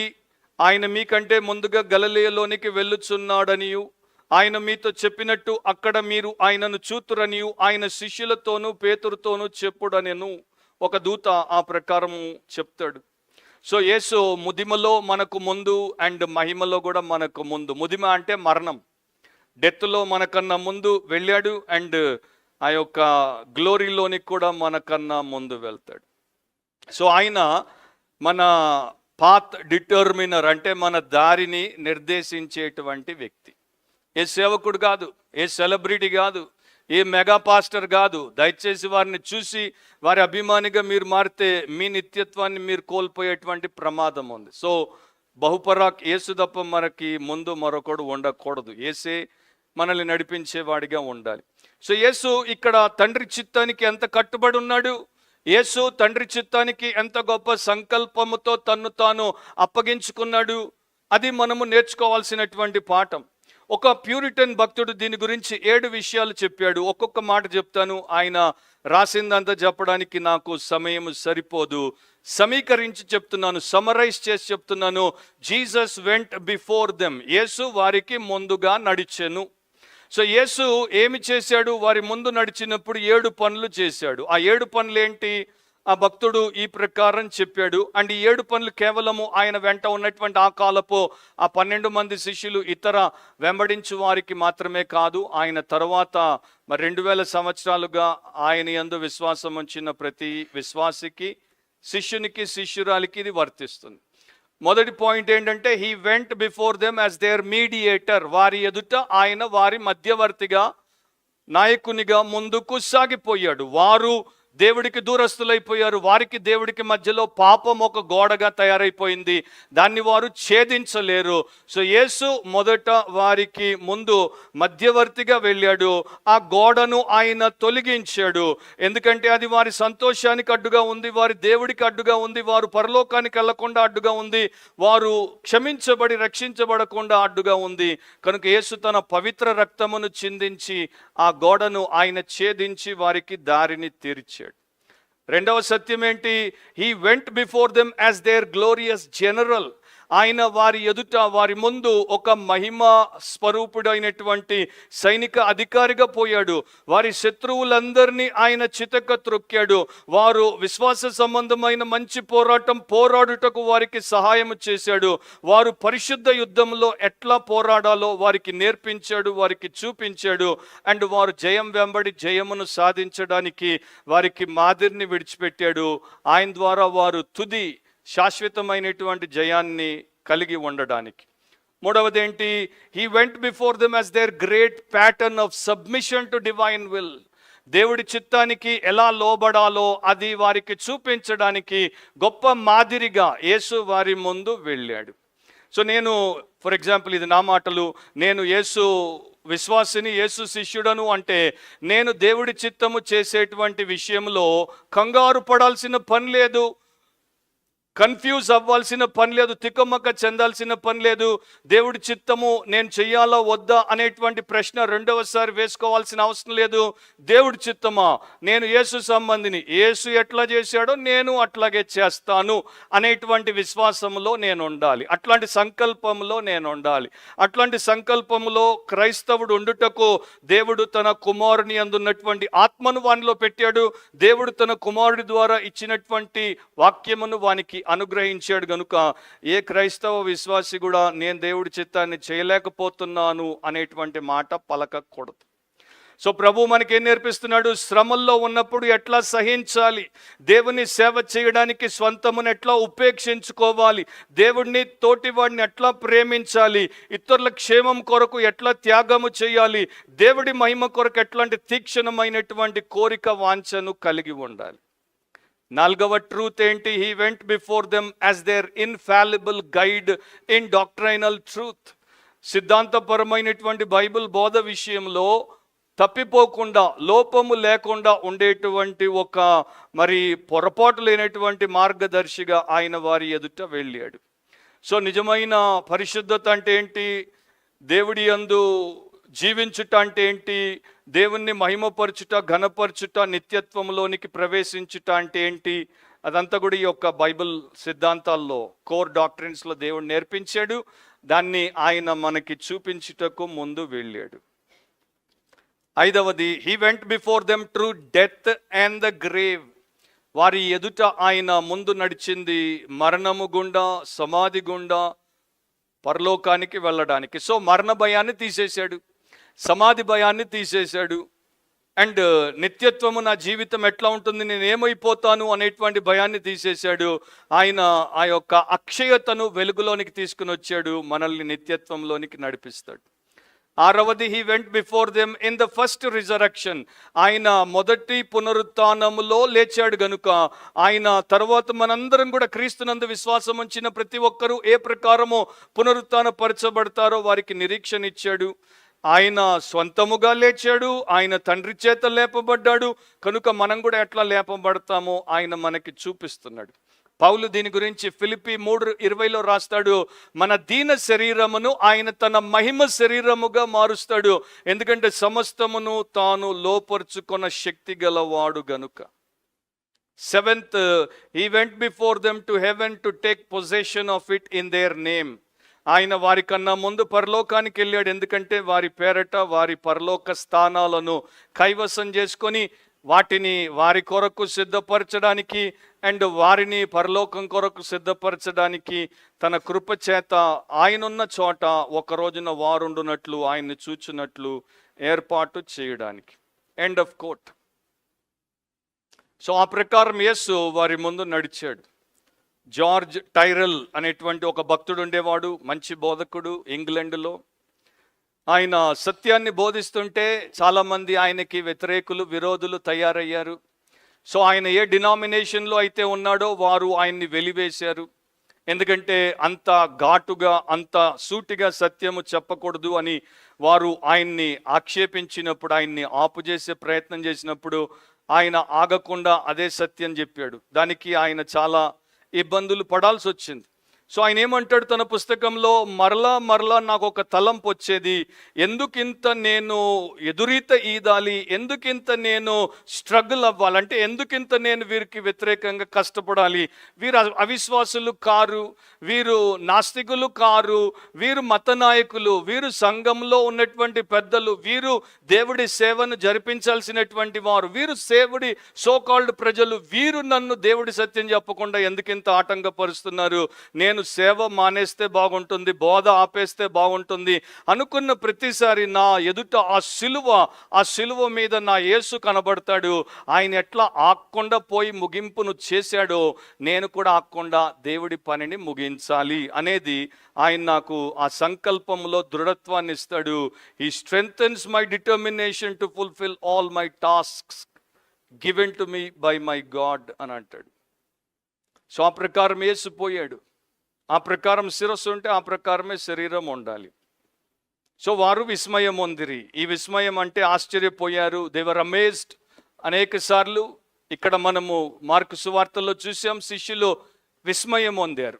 Speaker 1: ఆయన మీకంటే ముందుగా గలిలయలోనికి వెళ్ళుచున్నాడనియు, ఆయన మీతో చెప్పినట్టు అక్కడ మీరు ఆయనను చూతురనియు ఆయన శిష్యులతోనూ పేతురుతోనూ చెప్పుడనెను. ఒక దూత ఆ ప్రకారం చెప్తాడు. సో యేసు ముదిమలో మనకు ముందు అండ్ మహిమలో కూడా మనకు ముందు. ముదిమ అంటే మరణం, డెత్లో మనకన్నా ముందు వెళ్ళాడు అండ్ ఆ యొక్క గ్లోరీలోనికి కూడా మనకన్నా ముందు వెళ్తాడు. సో ఆయన మన పాత్ డిటర్మినర్, అంటే మన దారిని నిర్దేశించేటువంటి వ్యక్తి. ఏ సేవకుడు కాదు, ఏ సెలబ్రిటీ కాదు, ఏ మెగా పాస్టర్ కాదు. దయచేసి వారిని చూసి వారి అభిమానిగా మీరు మారితే మీ నిత్యత్వాన్ని మీరు కోల్పోయేటువంటి ప్రమాదం ఉంది. సో బహుపరాక్ యేసు తప్ప మనకి ముందు మరొకడు ఉండకూడదు. యేసే మనల్ని నడిపించేవాడిగా ఉండాలి. సో యేసు ఇక్కడ తండ్రి చిత్తానికి ఎంత కట్టుబడి ఉన్నాడు, యేసు తండ్రి చిత్తానికి ఎంత గొప్ప సంకల్పముతో తన్ను తాను అప్పగించుకున్నాడు, అది మనము నేర్చుకోవాల్సినటువంటి పాఠం. ఒక ప్యూరిటన్ భక్తుడు దీని గురించి 7 విషయాలు చెప్పాడు. ఒక్కొక్క మాట చెప్తాను. ఆయన రాసిందంతా చెప్పడానికి నాకు సమయం సరిపోదు. సమీకరించి చెప్తున్నాను, సమరైజ్ చేసి చెప్తున్నాను. Jesus went before them. యేసు వారికి ముందుగా నడిచెను. సో యేసు ఏమి చేశాడు? వారి ముందు నడిచినప్పుడు 7 పనులు చేశాడు. ఆ 7 పనులు ఏంటి? ఆ భక్తుడు ఈ ప్రకారం చెప్పాడు. అండ్ ఈ 7 పనులు కేవలము ఆయన వెంట ఉన్నటువంటి ఆ కాలపు ఆ 12 మంది శిష్యులు, ఇతర వెంబడించు వారికి మాత్రమే కాదు, ఆయన తర్వాత 2000 సంవత్సరాలుగా ఆయన యందు విశ్వాసం ఉంచిన ప్రతి విశ్వాసికి, శిష్యునికి, శిష్యురాలికి ఇది వర్తిస్తుంది. మొదటి పాయింట్ ఏంటంటే, he went before them as their mediator. వారి ఎదుట ఆయన వారి మధ్యవర్తిగా, నాయకునిగా ముందుకు సాగిపోయాడు. వారు దేవుడికి దూరస్తులైపోయారు. వారికి దేవుడికి మధ్యలో పాపం ఒక గోడగా తయారైపోయింది. దాన్ని వారు ఛేదించలేరు. సో యేసు మొదట వారికి ముందు మధ్యవర్తిగా వెళ్ళాడు. ఆ గోడను ఆయన తొలగించాడు. ఎందుకంటే అది వారి సంతోషానికి అడ్డుగా ఉంది, వారి దేవుడికి అడ్డుగా ఉంది, వారు పరలోకానికి వెళ్లకుండా అడ్డుగా ఉంది, వారు క్షమించబడి రక్షించబడకుండా అడ్డుగా ఉంది. కనుక యేసు తన పవిత్ర రక్తమును చిందించి ఆ గోడను ఆయన ఛేదించి వారికి దారిని తీర్చాడు. రెండవ సత్యం ఏంటి? He went before them as their glorious general. ఆయన వారి ఎదుట, వారి ముందు ఒక మహిమ స్వరూపుడైనటువంటి సైనిక అధికారిగా పోయాడు. వారి శత్రువులందరినీ ఆయన చితక త్రొక్కాడు. వారు విశ్వాస సంబంధమైన మంచి పోరాడుటకు వారికి సహాయం చేశాడు. వారు పరిశుద్ధ యుద్ధంలో ఎట్లా పోరాడాలో వారికి నేర్పించాడు, వారికి చూపించాడు. అండ్ వారు జయం వెంబడి జయమును సాధించడానికి వారికి మాదిరిని విడిచిపెట్టాడు. ఆయన ద్వారా వారు తుది శాశ్వతమైనటువంటి జయాన్ని కలిగి ఉండడానికి. మూడవది ఏంటి? He went before them as their great pattern of submission to divine will. దేవుడి చిత్తానికి ఎలా లోబడాలో అది వారికి చూపించడానికి గొప్ప మాదిరిగా యేసు వారి ముందు వెళ్ళాడు. సో నేను, ఫర్ ఎగ్జాంపుల్, ఇది నా మాటలు, నేను యేసు విశ్వాసిని, యేసు శిష్యుడను అంటే నేను దేవుడి చిత్తము చేసేటువంటి విషయంలో కంగారు పడాల్సిన పని లేదు, కన్ఫ్యూజ్ అవ్వాల్సిన పని లేదు, తికమక చెందాల్సిన పని లేదు. దేవుడి చిత్తము నేను చెయ్యాలా వద్దా అనేటువంటి ప్రశ్న రెండవసారి వేసుకోవాల్సిన అవసరం లేదు. దేవుడి చిత్తమా, నేను యేసు సంబంధిని, యేసు ఎట్లా చేశాడో నేను అట్లాగే చేస్తాను అనేటువంటి విశ్వాసంలో నేను ఉండాలి. అట్లాంటి సంకల్పంలో నేను ఉండాలి. అట్లాంటి సంకల్పంలో క్రైస్తవుడు ఉండుటకు దేవుడు తన కుమారుని అందున్నటువంటి ఆత్మను వానిలో పెట్టాడు. దేవుడు తన కుమారుడి ద్వారా ఇచ్చినటువంటి వాక్యమును వానికి అనుగ్రహించాడు. గనుక ఏ క్రైస్తవ విశ్వాసి కూడా నేను దేవుడి చిత్తాన్ని చేయలేకపోతున్నాను అనేటువంటి మాట పలకకూడదు. సో ప్రభు మనకేం నేర్పిస్తున్నాడు? శ్రమల్లో ఉన్నప్పుడు ఎట్లా సహించాలి, దేవుని సేవ చేయడానికి స్వంతమును ఎట్లా ఉపేక్షించుకోవాలి, దేవుడిని తోటివాడిని ఎట్లా ప్రేమించాలి, ఇతరుల క్షేమం కొరకు ఎట్లా త్యాగము చేయాలి, దేవుడి మహిమ కొరకు ఎట్లాంటి తీక్షణమైనటువంటి కోరిక వాంఛను కలిగి ఉండాలి. నాలుగవ ట్రూత్ ఏంటి? He went before them as their infallible guide in doctrinal truth. సిద్ధాంతపరమైనటువంటి బైబిల్ బోధ విషయంలో తప్పిపోకుండా, లోపము లేకుండా ఉండేటువంటి ఒక పొరపాటు లేనటువంటి మార్గదర్శిగా ఆయన వారి ఎదుట వెళ్ళాడు. సో నిజమైన పరిశుద్ధత అంటే ఏంటి? దేవుడి యందు జీవించుట అంటే ఏంటి? దేవుణ్ణి మహిమపరచుట, ఘనపరచుట, నిత్యత్వంలోనికి ప్రవేశించుట అంటే ఏంటి? అదంతా కూడా ఈ యొక్క బైబిల్ సిద్ధాంతాల్లో, కోర్ డాక్ట్రిన్స్లో దేవుడు నేర్పించాడు. దాన్ని ఆయన మనకి చూపించుటకు ముందు వెళ్ళాడు. ఐదవది, he went before them through death and the grave. వారి ఎదుట ఆయన ముందు నడిచింది మరణము గుండా, సమాధి గుండా, పరలోకానికి వెళ్ళడానికి. సో మరణ భయాన్ని తీసేశాడు, సమాధి భయాన్ని తీసేశాడు, అండ్ నిత్యత్వము, నా జీవితం ఎట్లా ఉంటుంది, నేను ఏమైపోతాను అనేటువంటి భయాన్ని తీసేశాడు. ఆయన ఆ యొక్క అక్షయతను వెలుగులోనికి తీసుకుని వచ్చాడు, మనల్ని నిత్యత్వంలోనికి నడిపిస్తాడు. ఆరవది, he went before them in the first resurrection. ఆయన మొదటి పునరుత్థానములో లేచాడు గనుక ఆయన తర్వాత మనందరం కూడా క్రీస్తునందు విశ్వాసం ఉంచిన ప్రతి ఒక్కరూ ఏ ప్రకారమో పునరుత్థాన పరచబడతారో వారికి నిరీక్షణ ఇచ్చాడు. ఆయన స్వంతముగా లేచాడు, ఆయన తండ్రి చేత లేపబడ్డాడు. కనుక మనం కూడా ఎట్లా లేపబడతామో ఆయన మనకి చూపిస్తున్నాడు. పౌలు దీని గురించి ఫిలిప్పీ 3:20లో రాస్తాడు, మన దీన శరీరమును ఆయన తన మహిమ శరీరముగా మారుస్తాడు, ఎందుకంటే సమస్తమును తాను లోపరుచుకొన్న శక్తి గలవాడు గనుక. 7th, he went before them to heaven to take possession of it in their name. ఆయన వారి కన్నా ముందు పరలోకానికి వెళ్ళాడు, ఎందుకంటే వారి పేరట వారి పరలోక స్థానాలను కైవసం చేసుకొని వాటిని వారి కొరకు సిద్ధపరచడానికి అండ్ వారిని పరలోకం కొరకు సిద్ధపరచడానికి తన కృప చేత ఆయనున్న చోట ఒక రోజున వారుండునట్లు ఆయన్ని చూచున్నట్లు ఏర్పాటు చేయడానికి. End of coat. సో ఆ ప్రకారం యేసు వారి ముందు నడిచాడు. జార్జ్ టైరల్ అనేటువంటి ఒక భక్తుడు ఉండేవాడు, మంచి బోధకుడు ఇంగ్లాండ్లో. ఆయన సత్యాన్ని బోధిస్తుంటే చాలామంది ఆయనకి వ్యతిరేకులు, విరోధులు తయారయ్యారు. సో ఆయన ఏ డినామినేషన్లో అయితే ఉన్నాడో వారు ఆయన్ని వెలివేశారు, ఎందుకంటే అంత ఘాటుగా అంత సూటిగా సత్యము చెప్పకూడదు అని వారు ఆయన్ని ఆక్షేపించినప్పుడు, ఆయన్ని ఆపుచేసే ప్రయత్నం చేసినప్పుడు ఆయన ఆగకుండా అదే సత్యం చెప్పాడు. దానికి ఆయన చాలా ఇబ్బందులు పడాల్సి వచ్చింది. సో ఆయన ఏమంటాడు తన పుస్తకంలో, మరలా నాకు ఒక తలంపు వచ్చేది, ఎందుకింత నేను ఎదురీత ఈదాలి, ఎందుకింత నేను స్ట్రగుల్ అవ్వాలంటే, ఎందుకింత నేను వీరికి వ్యతిరేకంగా కష్టపడాలి. వీరు అవిశ్వాసులు కారు, వీరు నాస్తికులు కారు, వీరు మత నాయకులు, వీరు సంఘంలో ఉన్నటువంటి పెద్దలు, వీరు దేవుడి సేవను జరిపించాల్సినటువంటి వారు, వీరు దేవుడి సోకాల్డ్ ప్రజలు, వీరు నన్ను దేవుడి సత్యం చెప్పకుండా ఎందుకింత ఆటంకపరుస్తున్నారు, నేను సేవ మానేస్తే బాగుంటుంది, బోధ ఆపేస్తే బాగుంటుంది అనుకున్న ప్రతిసారి నా ఎదుట ఆ సిలువ మీద నా యేసు కనబడతాడు. ఆయన ఎట్లా ఆక్కుండా పోయి ముగింపును చేశాడో నేను కూడా ఆక్కుండా దేవుడి పనిని ముగించాలి అనేది ఆయన నాకు ఆ సంకల్పంలో దృఢత్వాన్ని ఇస్తాడు. He strengthens my determination to fulfil all my tasks given to me by my God అని అంటాడు. సో ఆ ప్రకారం యేసు పోయాడు. ఆ ప్రకారం శిరస్సు ఉంటే ఆ ప్రకారమే శరీరం ఉండాలి. సో వారు విస్మయం పొందిరి. ఈ విస్మయం అంటే ఆశ్చర్యపోయారు. They were amazed. అనేక సార్లు ఇక్కడ మనము మార్కు సువార్తల్లో చూసాం, శిష్యులు విస్మయం పొందారు.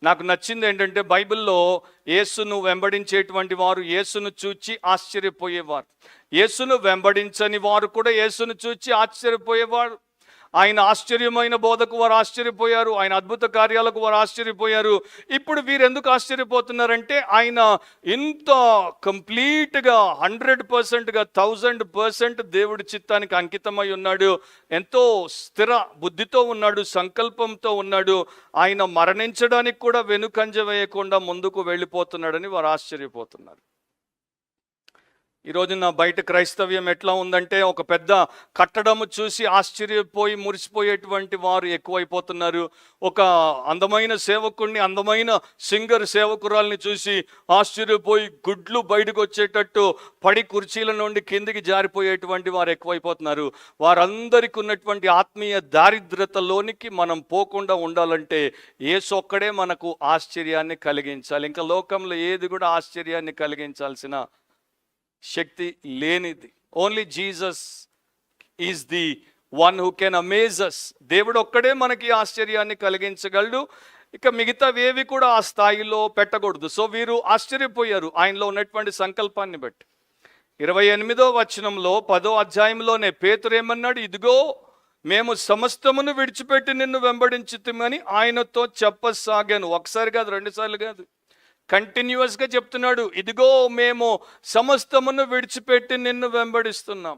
Speaker 1: నాకు నచ్చింది ఏంటంటే బైబిల్లో యేసును వెంబడించేటువంటి వారు యేసును చూచి ఆశ్చర్యపోయేవారు, యేసును వెంబడించని వారు కూడా యేసును చూచి ఆశ్చర్యపోయేవారు. ఆయన ఆశ్చర్యమైన బోధకు వారు ఆశ్చర్యపోయారు, ఆయన అద్భుత కార్యాలకు వారు ఆశ్చర్యపోయారు. ఇప్పుడు వీరు ఎందుకు ఆశ్చర్యపోతున్నారంటే ఆయన ఇంత కంప్లీట్గా 100%గా 1000% దేవుడి చిత్తానికి అంకితమై ఉన్నాడు, ఎంతో స్థిర బుద్ధితో ఉన్నాడు, సంకల్పంతో ఉన్నాడు. ఆయన మరణించడానికి కూడా వెనుకంజ వేయకుండా ముందుకు వెళ్ళిపోతున్నాడని వారు ఆశ్చర్యపోతున్నారు. ఈరోజు నా బయట క్రైస్తవ్యం ఎట్లా ఉందంటే, ఒక పెద్ద కట్టడము చూసి ఆశ్చర్యపోయి మురిసిపోయేటువంటి వారు ఎక్కువైపోతున్నారు. ఒక అందమైన సేవకుడిని, అందమైన సింగర్ సేవకురాల్ని చూసి ఆశ్చర్యపోయి గుడ్లు బయటకు వచ్చేటట్టు పడి కుర్చీల నుండి కిందికి జారిపోయేటువంటి వారు ఎక్కువైపోతున్నారు. వారందరికీ ఉన్నటువంటి ఆత్మీయ దారిద్రతలోనికి మనం పోకుండా ఉండాలంటే యేసు ఒక్కడే మనకు ఆశ్చర్యాన్ని కలిగించాలి. ఇంకా లోకంలో ఏది కూడా ఆశ్చర్యాన్ని కలిగించాల్సిన శక్తి లేనిది. Only Jesus is the one who can amaze us. దేవుడు ఒక్కడే మనకి ఆశ్చర్యాన్ని కలిగించగలడు. ఇక మిగతావేవి కూడా ఆ స్థాయిలో పెట్టకూడదు. సో వీరు ఆశ్చర్యపోయారు ఆయనలో ఉన్నటువంటి సంకల్పాన్ని బట్టి. 28వ వచనంలో 10వ అధ్యాయంలోనే పేతురు ఏమన్నాడు, ఇదిగో మేము సమస్తమును విడిచిపెట్టి నిన్ను వెంబడించుతామని ఆయనతో చెప్పసాగాను. ఒకసారి కాదు, 2 సార్లు కాదు, కంటిన్యూస్గా చెప్తున్నాడు, ఇదిగో మేము సమస్తమును విడిచిపెట్టి నిన్ను వెంబడిస్తున్నాం.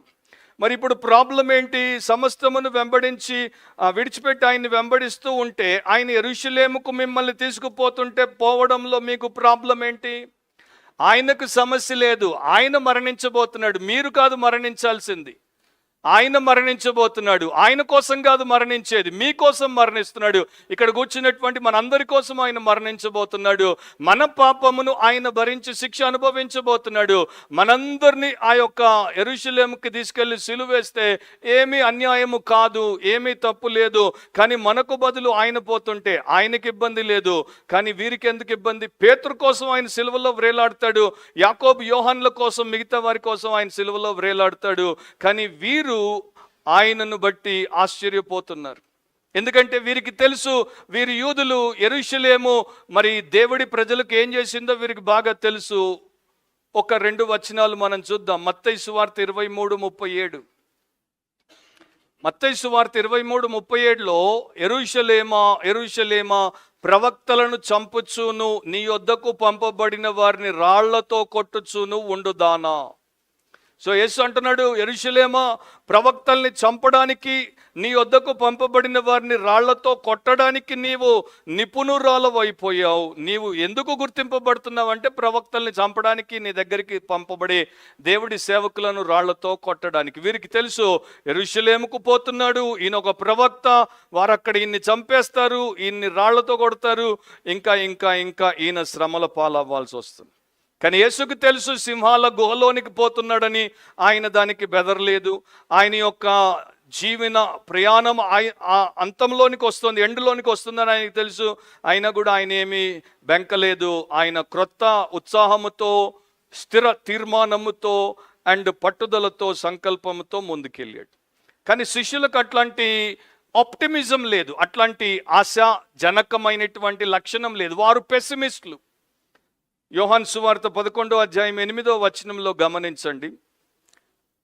Speaker 1: మరి ఇప్పుడు ప్రాబ్లం ఏంటి? సమస్తమును విడిచిపెట్టి ఆయన్ని వెంబడిస్తూ ఉంటే, ఆయన యెరూషలేముకు మిమ్మల్ని తీసుకుపోతుంటే పోవడంలో మీకు ప్రాబ్లం ఏంటి? ఆయనకు సమస్య లేదు, ఆయన మరణించబోతున్నాడు, మీరు కాదు మరణించాల్సింది. ఆయన మరణించబోతున్నాడు, ఆయన కోసం కాదు మరణించేది, మీకోసం మరణిస్తున్నాడు. ఇక్కడ కూర్చున్నటువంటి మనందరి కోసం ఆయన మరణించబోతున్నాడు. మన పాపమును ఆయన భరించి శిక్ష అనుభవించబోతున్నాడు. మనందరినీ ఆ యొక్క యెరూషలేముకి తీసుకెళ్లి సిలువేస్తే ఏమీ అన్యాయము కాదు, ఏమీ తప్పు లేదు. కానీ మనకు బదులు ఆయన పోతుంటే ఆయనకి ఇబ్బంది లేదు, కానీ వీరికి ఎందుకు ఇబ్బంది? పేతురు కోసం ఆయన సిలువలో వ్రేలాడతాడు, యాకోబు యోహానుల కోసం, మిగతా వారి కోసం ఆయన సిలువలో వ్రేలాడతాడు. కానీ వీరు ఆయనను బట్టి ఆశ్చర్యపోతున్నారు. ఎందుకంటే వీరికి తెలుసు, వీరి యూదులు యెరూషలేము మరి దేవుడి ప్రజలకు ఏం చేసిందో వీరికి బాగా తెలుసు. ఒక 2 వచనాలు మనం చూద్దాం. మత్తయి సువార్త 23:37. మత్తయి సువార్త 23:37లో యెరూషలేమా ప్రవక్తలను చంపుచూను నీ యొద్దకు పంపబడిన వారిని రాళ్లతో కొట్టుచూను ఉండుదానా. సో యేసు అంటున్నాడు, యెరూషలేమా ప్రవక్తల్ని చంపడానికి, నీ వద్దకు పంపబడిన వారిని రాళ్లతో కొట్టడానికి నీవు నిపుణురాలవైపోయావు. నీవు ఎందుకు గుర్తింపబడుతున్నావు అంటే ప్రవక్తల్ని చంపడానికి, నీ దగ్గరికి పంపబడే దేవుడి సేవకులను రాళ్లతో కొట్టడానికి. వీరికి తెలుసు యెరూషలేముకు పోతున్నాడు, ఈయన ఒక ప్రవక్త, వారు అక్కడ ఈయన్ని చంపేస్తారు, ఈయన్ని రాళ్లతో కొడతారు, ఇంకా ఇంకా ఇంకా ఈయన శ్రమల పాలవ్వాల్సి వస్తుంది. కానీ యేసుకు తెలుసు సింహాల గుహలోనికి పోతున్నాడని. ఆయన దానికి బెదరలేదు. ఆయన యొక్క జీవన ప్రయాణం అంతంలోనికి వస్తుంది, ఎండులోనికి వస్తుందని ఆయనకు తెలుసు. అయినా కూడా ఆయన ఏమీ బెంకలేదు. ఆయన క్రొత్త ఉత్సాహముతో, స్థిర తీర్మానముతో అండ్ పట్టుదలతో, సంకల్పముతో ముందుకెళ్ళాడు. కానీ శిష్యులకు అట్లాంటి ఆప్టిమిజం లేదు, అట్లాంటి ఆశాజనకమైనటువంటి లక్షణం లేదు. వారు పెసిమిస్టులు. యోహాను సువార్త 11:8 గమనించండి.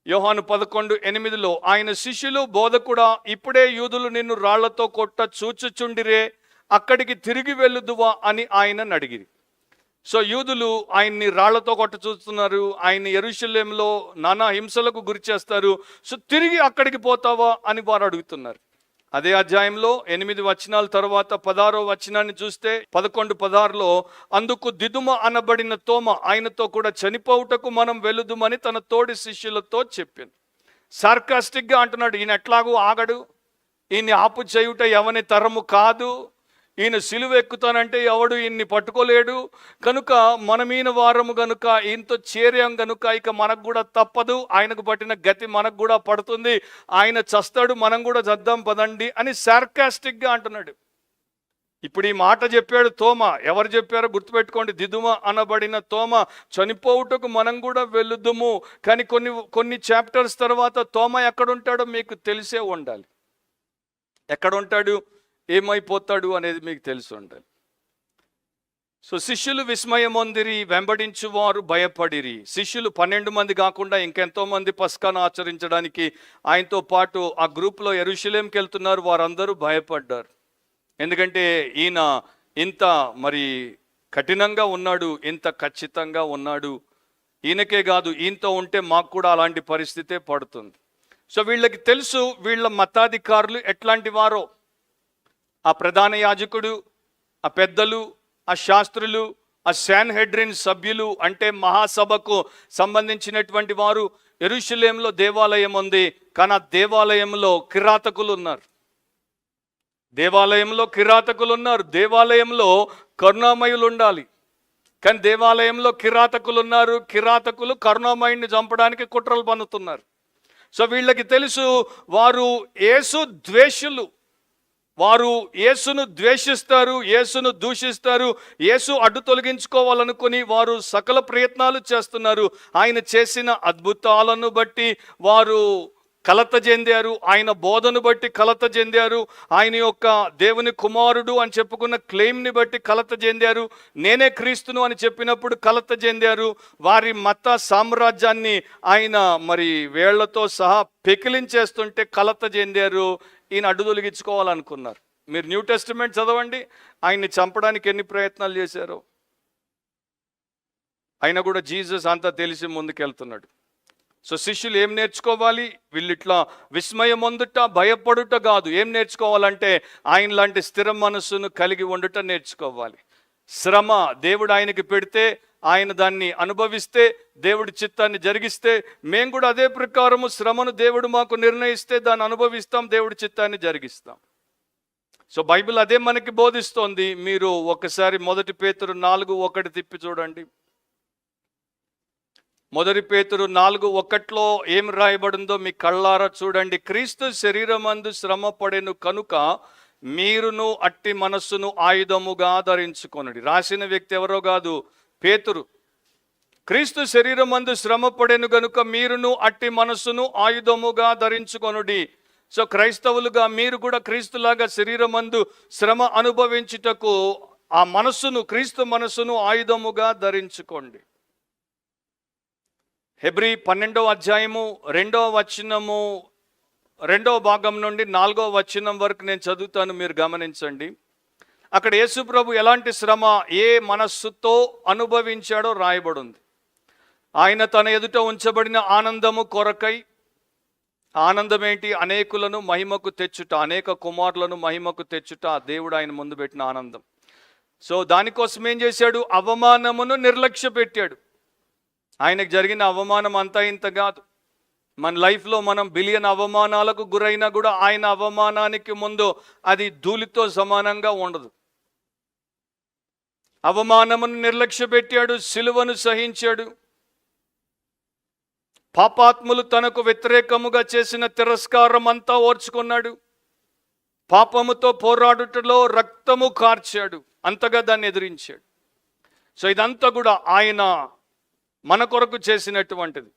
Speaker 1: యోహాను 11:8 ఆయన శిష్యులు, బోధకుడా, ఇప్పుడే యూదులు నిన్ను రాళ్లతో కొట్ట చూచుచుండిరే, అక్కడికి తిరిగి వెళ్ళుదువా అని ఆయనను అడిగిరి. సో యూదులు ఆయన్ని రాళ్లతో కొట్ట చూస్తున్నారు, ఆయన యెరూషలేములో నానా హింసలకు గురి చేస్తారు. సో తిరిగి అక్కడికి పోతావా అని వారు అడుగుతున్నారు. అదే అధ్యాయంలో 8 వచనాల తర్వాత 16వ వచనాన్ని చూస్తే 11:16లో అందుకు దిదుమ అనబడిన తోమ ఆయనతో కూడా చనిపోవుటకు మనం వెళుదుమని తన తోడి శిష్యులతో చెప్పింది. సార్కాస్టిక్గా అంటున్నాడు, ఈయన ఎట్లాగూ ఆగడు, ఈయన్ని ఆపు చేయుట ఎవని తరము కాదు, ఈయన సిలువ ఎక్కుతానంటే ఎవడు ఈయన్ని పట్టుకోలేడు, కనుక మనమీన వారము గనుక ఈయనతో చేరాం గనుక ఇక మనకు కూడా తప్పదు, ఆయనకు పట్టిన గతి మనకు కూడా పడుతుంది, ఆయన చస్తాడు, మనం కూడా చద్దాం పదండి అని సార్కాస్టిక్గా అంటున్నాడు. ఇప్పుడు ఈ మాట చెప్పాడు తోమ. ఎవరు చెప్పారో గుర్తుపెట్టుకోండి. దిదుమ అనబడిన తోమ, చనిపోవుటకు మనం కూడా వెళుదుము. కానీ కొన్ని చాప్టర్స్ తర్వాత తోమ ఎక్కడుంటాడో మీకు తెలిసే ఉండాలి. ఎక్కడుంటాడు, ఏమైపోతాడు అనేది మీకు తెలిసి ఉండాలి. సో శిష్యులు విస్మయమొందిరి, వెంబడించువారు భయపడిరి. శిష్యులు 12 మంది కాకుండా ఇంకెంతో మంది పస్కాను ఆచరించడానికి ఆయనతో పాటు ఆ గ్రూప్లో యెరూషలేంకి వెళ్తున్నారు. వారందరూ భయపడ్డారు. ఎందుకంటే ఈయన ఇంత మరి కఠినంగా ఉన్నాడు, ఇంత ఖచ్చితంగా ఉన్నాడు. ఈయనకే కాదు, ఈయనతో ఉంటే మాకు కూడా అలాంటి పరిస్థితే పడుతుంది. సో వీళ్ళకి తెలుసు వీళ్ళ మతాధికారులు ఎట్లాంటి వారో. ఆ ప్రధాన యాజకుడు, ఆ పెద్దలు, ఆ శాస్త్రులు, ఆ శాన్హెడ్రిన్ సభ్యులు అంటే మహాసభకు సంబంధించినటువంటి వారు. యెరూషలేంలో దేవాలయం ఉంది, కానీ ఆ దేవాలయంలో కిరాతకులు ఉన్నారు. దేవాలయంలో కరుణామయులు ఉండాలి, కానీ దేవాలయంలో కిరాతకులు ఉన్నారు. కిరాతకులు కరుణామయుడిని చంపడానికి కుట్రలు పన్నుతున్నారు. సో వీళ్ళకి తెలుసు వారు యేసు ద్వేషులు. వారు యేసును ద్వేషిస్తారు, యేసును దూషిస్తారు. యేసు అడ్డు తొలగించుకోవాలనుకుని వారు సకల ప్రయత్నాలు చేస్తున్నారు. ఆయన చేసిన అద్భుతాలను బట్టి వారు కలత చెందారు, ఆయన బోధను బట్టి కలత చెందారు, ఆయన యొక్క దేవుని కుమారుడు అని చెప్పుకున్న క్లెయిమ్ని బట్టి కలత చెందారు, నేనే క్రీస్తును అని చెప్పినప్పుడు కలత చెందారు. వారి మత సామ్రాజ్యాన్ని ఆయన మరి వేళ్లతో సహా పెకిలించేస్తుంటే కలత చెందారు. ఈయన అడ్డు తొలగించుకోవాలనుకున్నారు. మీరు న్యూ టెస్టిమెంట్ చదవండి, ఆయన్ని చంపడానికి ఎన్ని ప్రయత్నాలు చేశారో. అయినా కూడా జీసస్ అంతా తెలిసి ముందుకెళ్తున్నాడు. సో శిష్యులు ఏం నేర్చుకోవాలి? వీళ్ళిట్లా విస్మయం పొందుట, భయపడుట కాదు. ఏం నేర్చుకోవాలంటే ఆయన లాంటి స్థిర మనస్సును కలిగి ఉండుట నేర్చుకోవాలి. శ్రమ దేవుడు ఆయనకి పెడితే ఆయన దాన్ని అనుభవిస్తే, దేవుడి చిత్తాన్ని జరిగిస్తే, మేము కూడా అదే ప్రకారము శ్రమను దేవుడు మాకు నిర్ణయిస్తే దాన్ని అనుభవిస్తాం, దేవుడి చిత్తాన్ని జరిగిస్తాం. సో బైబిల్ అదే మనకి బోధిస్తోంది. మీరు ఒకసారి 1 పేతురు 4:1 తిప్పి చూడండి. 1 పేతురు 4:1 ఏం రాయబడిందో మీ కళ్ళారా చూడండి. క్రీస్తు శరీరమందు శ్రమ పడెను కనుక మీరును అట్టి మనస్సును ఆయుధముగా ధరించుకొనుడి. రాసిన వ్యక్తి ఎవరో కాదు, పేతురు. క్రీస్తు శరీరమందు శ్రమ పడెను గనుక మీరును అట్టి మనస్సును ఆయుధముగా ధరించుకొనుడి. సో క్రైస్తవులుగా మీరు కూడా క్రీస్తులాగా శరీరమందు శ్రమ అనుభవించుటకు ఆ మనస్సును, క్రీస్తు మనస్సును ఆయుధముగా ధరించుకోండి. హెబ్రీ 12వ అధ్యాయము 2వ వచనము 2వ భాగం నుండి 4వ వచనం వరకు నేను చదువుతాను, మీరు గమనించండి. అక్కడ యేసు ప్రభు ఎలాంటి శ్రమ ఏ మనస్సుతో అనుభవించాడో రాయబడింది. ఆయన తన ఎదుట ఉంచబడిన ఆనందము కొరకై, ఆనందం ఏంటి? అనేకులను మహిమకు తెచ్చుట, అనేక కుమారులను మహిమకు తెచ్చుట దేవుడు ఆయన ముందు పెట్టిన ఆనందం. సో దానికోసం ఏం చేశాడు? అవమానమును నిర్లక్ష్య పెట్టాడు. ఆయనకు జరిగిన అవమానం అంతా ఇంత కాదు. మన లైఫ్లో మనం బిలియన్ అవమానాలకు గురైనా కూడా ఆయన అవమానానికి ముందు అది ధూళితో సమానంగా ఉండదు. అవమానమును నిర్లక్ష్య పెట్టాడు, సిలువను సహించాడు. పాపాత్ములు తనకు వ్యతిరేకముగా చేసిన తిరస్కారం అంతా ఓర్చుకున్నాడు. పాపముతో పోరాడుటలో రక్తము కార్చాడు, అంతగా దాన్ని ఎదిరించాడు. సో ఇదంతా కూడా ఆయన మన కొరకు చేసినటువంటిది.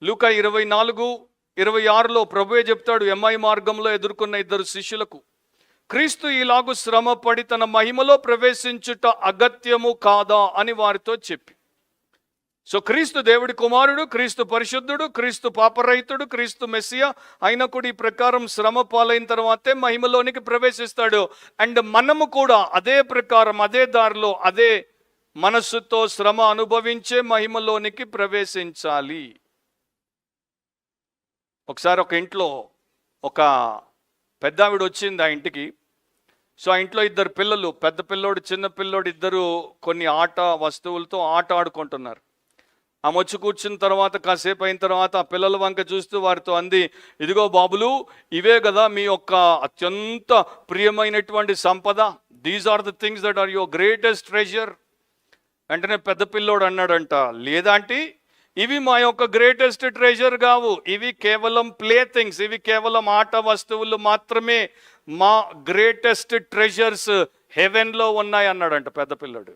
Speaker 1: లూకా 24:26లో ప్రభువే చెప్తాడు, ఎమ్మాయి మార్గంలో ఎదుర్కొన్న 2 శిష్యులకు, క్రీస్తు ఇలాగు శ్రమపడి తన మహిమలో ప్రవేశించుట అగత్యము కాదా అని వారితో చెప్పి. సో క్రీస్తు దేవుడి కుమారుడు, క్రీస్తు పరిశుద్ధుడు, క్రీస్తు పాపరహితుడు, క్రీస్తు మెస్సియా అయినా కూడా ఈ ప్రకారం శ్రమ పాలైన తర్వాతే మహిమలోనికి ప్రవేశిస్తాడు. అండ్ మనము కూడా అదే ప్రకారం, అదే దారిలో, అదే మనస్సుతో శ్రమ అనుభవించే మహిమలోనికి ప్రవేశించాలి. ఒకసారి ఒక ఇంట్లో ఒక పెద్ద ఆవిడ వచ్చింది ఆ ఇంటికి. సో ఆ ఇంట్లో 2 పిల్లలు, పెద్ద పిల్లోడు చిన్న పిల్లోడు, ఇద్దరు కొన్ని ఆట వస్తువులతో ఆట ఆడుకుంటున్నారు. ఆమె వచ్చి కూర్చున్న తర్వాత కాసేపు అయిన తర్వాత ఆ పిల్లల వంక చూస్తూ వారితో అంది, ఇదిగో బాబులు, ఇవే కదా మీ యొక్క అత్యంత ప్రియమైనటువంటి సంపద. These are the things that are your greatest treasure. వెంటనే పెద్ద పిల్లోడు అన్నాడంట, లేదాంటి, ఇవి మా యొక్క గ్రేటెస్ట్ ట్రెజర్ కావు, ఇవి కేవలం ప్లే థింగ్స్, ఇవి కేవలం ఆట వస్తువులు మాత్రమే. మా గ్రేటెస్ట్ ట్రెజర్స్ హెవెన్లో ఉన్నాయి అన్నాడంట పెద్ద పిల్లోడు.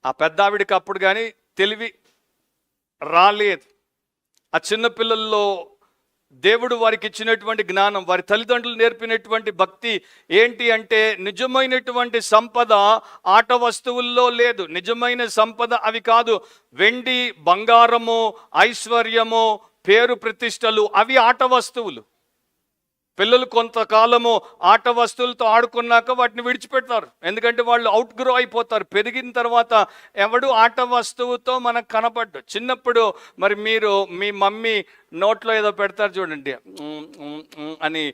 Speaker 1: ఆ పెద్ద ఆవిడికి అప్పుడు కానీ తెలివి రాలేదు. ఆ చిన్న పిల్లల్లో దేవుడు వారికి ఇచ్చినటువంటి జ్ఞానం, వారి తల్లిదండ్రులు నేర్పినటువంటి భక్తి ఏంటి అంటే, నిజమైనటువంటి సంపద ఆట వస్తువుల్లో లేదు. నిజమైన సంపద అవి కాదు. వెండి, బంగారము, ఐశ్వర్యము, పేరు ప్రతిష్టలు అవి ఆట వస్తువులు. పిల్లలు కొంతకాలము ఆట వస్తువులతో ఆడుకున్నాక వాటిని విడిచిపెడతారు, ఎందుకంటే వాళ్ళు అవుట్ గ్రో అయిపోతారు. పెరిగిన తర్వాత ఎవడు ఆట వస్తువుతో మనకు కనపడ్డు. చిన్నప్పుడు మరి మీరు మీ మమ్మీ నోట్లో ఏదో పెడతారు చూడండి అని,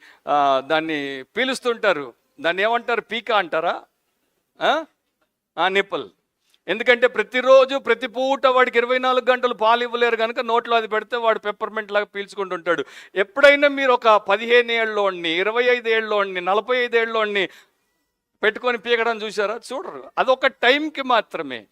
Speaker 1: దాన్ని పీలుస్తుంటారు. దాన్ని ఏమంటారు? పీక అంటారా? నిప్పల్. ఎందుకంటే ప్రతిరోజు ప్రతి పూట వాడికి 24 గంటలు పాలు ఇవ్వలేరు కనుక నోట్లో అది పెడితే వాడు పెప్పర్మెంట్ లాగా పీల్చుకుంటుంటాడు. ఎప్పుడైనా మీరు ఒక 15 ఏళ్ళలోని, 25 ఏళ్ళలోని, 45 ఏళ్ళలోని పెట్టుకొని పీకడం చూసారా? చూడరు. అదొక టైంకి మాత్రమే.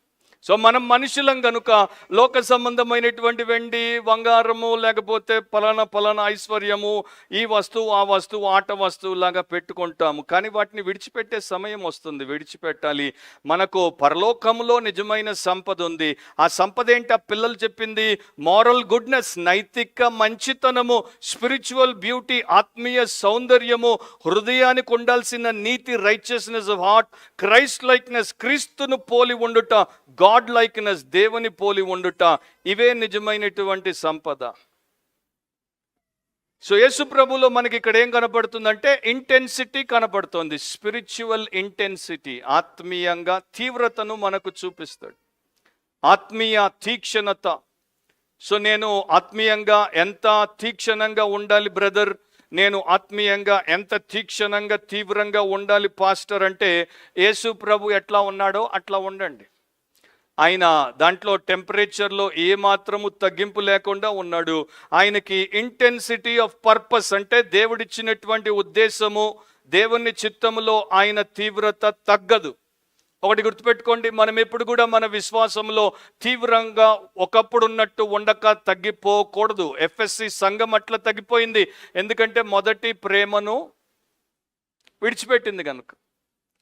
Speaker 1: సో మనం మనుషులం కనుక లోక సంబంధమైనటువంటి వెండి, బంగారము, లేకపోతే పలానా ఐశ్వర్యము, ఈ వస్తువు ఆ వస్తువు ఆట వస్తువులాగా పెట్టుకుంటాము. కానీ వాటిని విడిచిపెట్టే సమయం వస్తుంది, విడిచిపెట్టాలి. మనకు పరలోకంలో నిజమైన సంపద ఉంది. ఆ సంపద ఏంటి? ఆ పిల్లలు చెప్పింది మోరల్ గుడ్నెస్, నైతిక మంచితనము, స్పిరిచువల్ బ్యూటీ, ఆత్మీయ సౌందర్యము, హృదయానికి ఉండాల్సిన నీతి, righteousness of heart, Christ likeness, క్రీస్తును పోలి ఉండుట, గాడ్ లైక్నెస్, దేవుని పోలి ఉండుట, ఇవే నిజమైనటువంటి సంపద. సో యేసు ప్రభులో మనకి ఇక్కడ ఏం కనపడుతుందంటే ఇంటెన్సిటీ కనపడుతుంది. స్పిరిచువల్ ఇంటెన్సిటీ, ఆత్మీయంగా తీవ్రతను మనకు చూపిస్తాడు. ఆత్మీయ తీక్షణత. సో నేను ఆత్మీయంగా ఎంత తీక్షణంగా ఉండాలి బ్రదర్, నేను ఆత్మీయంగా ఎంత తీక్షణంగా తీవ్రంగా ఉండాలి పాస్టర్ అంటే, యేసు ప్రభు ఎట్లా ఉన్నాడో అట్లా ఉండండి. ఆయన దాంట్లో టెంపరేచర్లో ఏ మాత్రము తగ్గింపు లేకుండా ఉన్నాడు. ఆయనకి ఇంటెన్సిటీ ఆఫ్ పర్పస్ అంటే దేవుడిచ్చినటువంటి ఉద్దేశము, దేవుని చిత్తములో ఆయన తీవ్రత తగ్గదు. ఒకటి గుర్తుపెట్టుకోండి, మనం ఎప్పుడు కూడా మన విశ్వాసంలో తీవ్రంగా ఒకప్పుడు ఉన్నట్టు ఉండక తగ్గిపోకూడదు. ఎఫ్ఎస్సి సంఘం అట్లా తగ్గిపోయింది, ఎందుకంటే మొదటి ప్రేమను విడిచిపెట్టింది కనుక.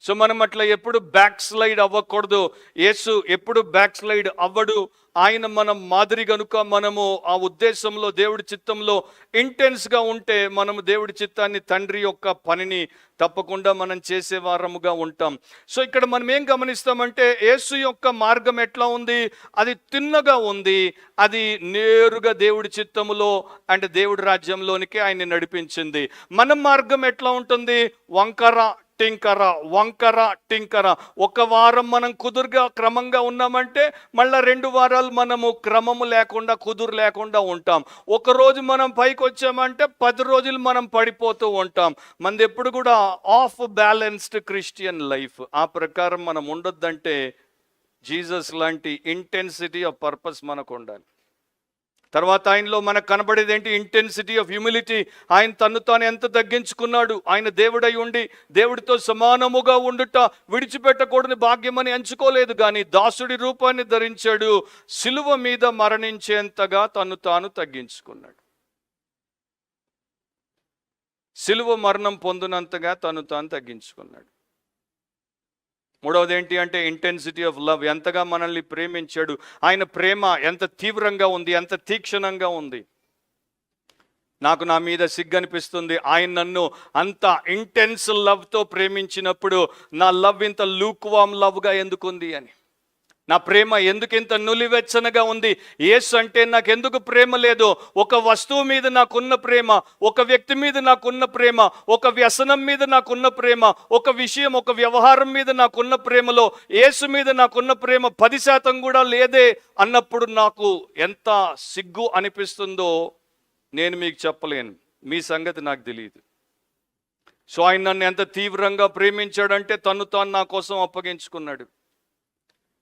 Speaker 1: సో మనం అట్లా ఎప్పుడు బ్యాక్ స్లైడ్ అవ్వకూడదు. యేసు ఎప్పుడు బ్యాక్ స్లైడ్ అవ్వడు. ఆయన మనం మాదిరి గనుక మనము ఆ ఉద్దేశంలో దేవుడి చిత్తంలో ఇంటెన్స్గా ఉంటే మనము దేవుడి చిత్తాన్ని, తండ్రి యొక్క పనిని తప్పకుండా మనం చేసేవారముగా ఉంటాం. సో ఇక్కడ మనం ఏం గమనిస్తామంటే యేసు యొక్క మార్గం ఎట్లా ఉంది? అది తిన్నగా ఉంది. అది నేరుగా దేవుడి చిత్తములో అంటే దేవుడి రాజ్యంలోనికి ఆయన్ని నడిపించింది. మన మార్గం ఎట్లా ఉంటుంది? వంకర టింకర. ఒక వారం మనం కుదురుగా క్రమంగా ఉన్నామంటే మళ్ళీ 2 వారాలు మనము క్రమము లేకుండా, కుదురు లేకుండా ఉంటాం. ఒకరోజు మనం పైకి వచ్చామంటే 10 రోజులు మనం పడిపోతూ ఉంటాం. మనది ఎప్పుడు కూడా ఆఫ్ బ్యాలెన్స్డ్ క్రిస్టియన్ లైఫ్. ఆ ప్రకారం మనం ఉండొద్దంటే జీసస్ లాంటి ఇంటెన్సిటీ ఆఫ్ పర్పస్ మనకు ఉండాలి. తర్వాత ఆయనలో మనకు కనబడేది ఏంటి? Intensity of humility. ఆయన తను తాను ఎంత తగ్గించుకున్నాడు. ఆయన దేవుడై ఉండి దేవుడితో సమానముగా ఉండుట విడిచిపెట్టకూడని భాగ్యమని ఎంచుకోలేదు, కానీ దాసుడి రూపాన్ని ధరించాడు. సిలువ మీద మరణించేంతగా తను తాను తగ్గించుకున్నాడు. సిలువ మరణం పొందినంతగా తను తాను తగ్గించుకున్నాడు. మూడవది ఏంటి అంటే ఇంటెన్సిటీ ఆఫ్ లవ్. ఎంతగా మనల్ని ప్రేమించాడు. ఆయన ప్రేమ ఎంత తీవ్రంగా ఉంది, ఎంత తీక్షణంగా ఉంది. నాకు నా మీద సిగ్గనిపిస్తుంది. ఆయన నన్ను అంత ఇంటెన్స్ లవ్తో ప్రేమించినప్పుడు నా లవ్ ఇంత లూక్వామ్ లవ్గా ఎందుకుంది అని, నా ప్రేమ ఎందుకు ఇంత నులివెచ్చనగా ఉంది? యేసు అంటే నాకు ఎందుకు ప్రేమ లేదు? ఒక వస్తువు మీద నాకున్న ప్రేమ, ఒక వ్యక్తి మీద నాకున్న ప్రేమ, ఒక వ్యసనం మీద నాకున్న ప్రేమ, ఒక విషయం, ఒక వ్యవహారం మీద నాకున్న ప్రేమలో యేసు మీద నాకున్న ప్రేమ 10% కూడా లేదే అన్నప్పుడు నాకు ఎంత సిగ్గు అనిపిస్తుందో నేను మీకు చెప్పలేను. మీ సంగతి నాకు తెలియదు. సో ఆయన నన్ను ఎంత తీవ్రంగా ప్రేమించాడంటే తను తాను నా కోసం అప్పగించుకున్నాడు.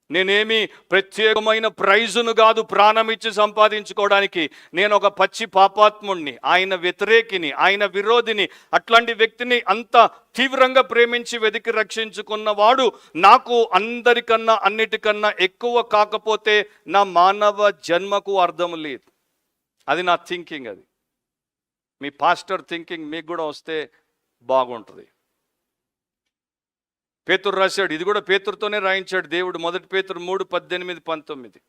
Speaker 1: నేనేమి ప్రత్యేకమైన ప్రైజును కాదు ప్రాణం ఇచ్చి సంపాదించుకోవడానికి. నేను ఒక పచ్చి పాపాత్ముడిని, ఆయన వ్యతిరేకిని, ఆయన విరోధిని. అట్లాంటి వ్యక్తిని అంత తీవ్రంగా ప్రేమించి వెతికి రక్షించుకున్నవాడు నాకు అందరికన్నా అన్నిటికన్నా ఎక్కువ కాకపోతే నా మానవ జన్మకు అర్థం లేదు. అది నా థింకింగ్. అది మీ పాస్టర్ థింకింగ్ మీకు కూడా వస్తే బాగుంటుంది. పేతురు రాశాడు, ఇది కూడా పేతురుతోనే రాయించాడు దేవుడు. 1 పేతురు 3:18-19.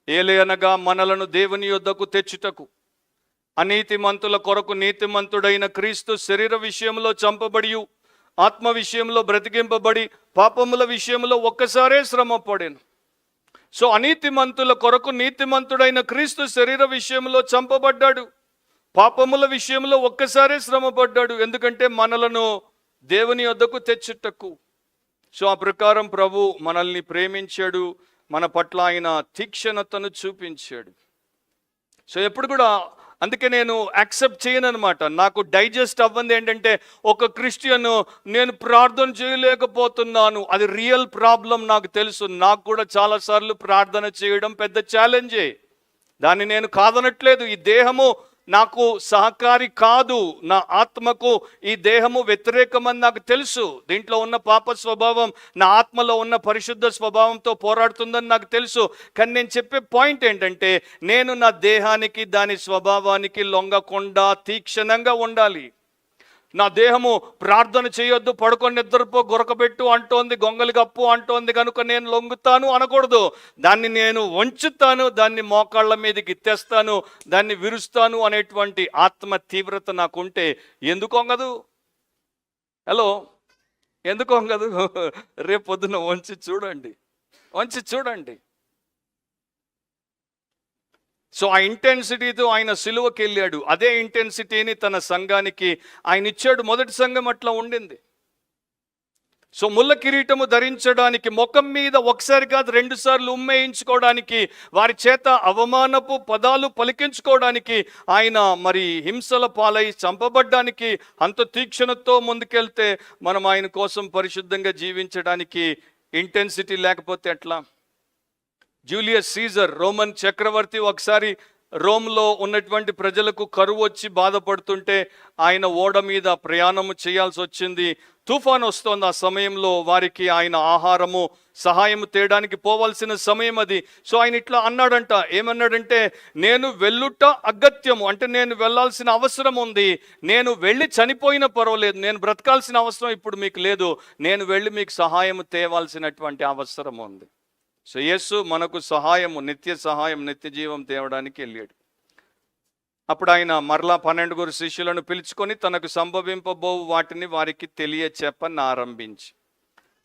Speaker 1: ఏలయనగా మనలను దేవుని యొద్దకు తెచ్చుటకు అనీతిమంతుల కొరకు నీతిమంతుడైన క్రీస్తు శరీర విషయంలో చంపబడి ఆత్మ విషయంలో బ్రతికింపబడి పాపముల విషయంలో ఒక్కసారే శ్రమ పడెను. సో అనీతిమంతుల కొరకు నీతిమంతుడైన క్రీస్తు శరీర విషయంలో చంపబడ్డాడు, పాపముల విషయంలో ఒక్కసారే శ్రమ పడ్డాడు. ఎందుకంటే మనలను దేవుని యొద్దకు తెచ్చుటకు. సో ఆ ప్రకారం ప్రభు మనల్ని ప్రేమించాడు, మన పట్ల ఆయన తీక్షణతను చూపించాడు. సో ఎప్పుడు కూడా అందుకే నేను యాక్సెప్ట్ చేయను అనమాట. నాకు డైజెస్ట్ అవ్వంది ఏంటంటే ఒక క్రిస్టియన్ నేను ప్రార్థన చేయలేకపోతున్నాను. అది రియల్ ప్రాబ్లం నాకు తెలుసు. నాకు కూడా చాలాసార్లు ప్రార్థన చేయడం పెద్ద ఛాలెంజే. దాన్ని నేను కాదనట్లేదు. ఈ దేహము నాకు సహకారి కాదు, నా ఆత్మకు ఈ దేహము వ్యతిరేకమని నాకు తెలుసు. దీంట్లో ఉన్న పాప స్వభావం నా ఆత్మలో ఉన్న పరిశుద్ధ స్వభావంతో పోరాడుతుందని నాకు తెలుసు. కానీ నేను చెప్పే పాయింట్ ఏంటంటే నేను నా దేహానికి దాని స్వభావానికి లొంగకుండా తీక్షణంగా ఉండాలి. నా దేహము ప్రార్థన చేయొద్దు, పడుకొని నిద్రపో, గొరకబెట్టు అంటోంది, గొంగలి కప్పు అంటోంది కనుక నేను లొంగుతాను అనకూడదు. దాన్ని నేను వంచుతాను, దాన్ని మోకాళ్ళ మీదకి తెస్తాను, దాన్ని విరుస్తాను అనేటువంటి ఆత్మ తీవ్రత నాకుంటే ఎందుకు వంగదు? హలో, ఎందుకు వంగదు? రేపు పొద్దున వంచి చూడండి. సో ఆ ఇంటెన్సిటీతో ఆయన సిలువకి వెళ్ళాడు. అదే ఇంటెన్సిటీని తన సంఘానికి ఆయన ఇచ్చాడు. మొదటి సంఘం అట్లా ఉండింది. సో ముళ్ళ కిరీటము ధరించడానికి, ముఖం మీద ఒకసారి కాదు 2 సార్లు ఉమ్మేయించుకోవడానికి, వారి చేత అవమానపు పదాలు పలికించుకోవడానికి, ఆయన మరి హింసల పాలై చంపబడ్డానికి అంత తీక్షణతో ముందుకెళ్తే మనం ఆయన కోసం పరిశుద్ధంగా జీవించడానికి ఇంటెన్సిటీ లేకపోతే ఎట్లా? జూలియస్ సీజర్ రోమన్ చక్రవర్తి ఒకసారి రోమ్లో ఉన్నటువంటి ప్రజలకు కరువు వచ్చి బాధపడుతుంటే ఆయన ఓడ మీద ప్రయాణము చేయాల్సి వచ్చింది. తుఫాన్ వస్తోంది. ఆ సమయంలో వారికి ఆయన ఆహారము సహాయం తేయడానికి పోవాల్సిన సమయం అది. సో ఆయన ఇట్లా అన్నాడంట. ఏమన్నాడంటే, నేను వెళ్ళుట అగత్యము, అంటే నేను వెళ్ళాల్సిన అవసరం ఉంది. నేను వెళ్ళి చనిపోయినా పర్వాలేదు, నేను బ్రతకాల్సిన అవసరం ఇప్పుడు మీకు లేదు. నేను వెళ్ళి మీకు సహాయం తేవాల్సినటువంటి అవసరం ఉంది. సో యేసు మనకు సహాయము, నిత్య సహాయం, నిత్య జీవం తేవడానికి వెళ్ళాడు. అప్పుడు ఆయన మరలా 12 శిష్యులను పిలుచుకొని తనకు సంభవింపబో వాటిని వారికి తెలియచెప్పనారంభించి,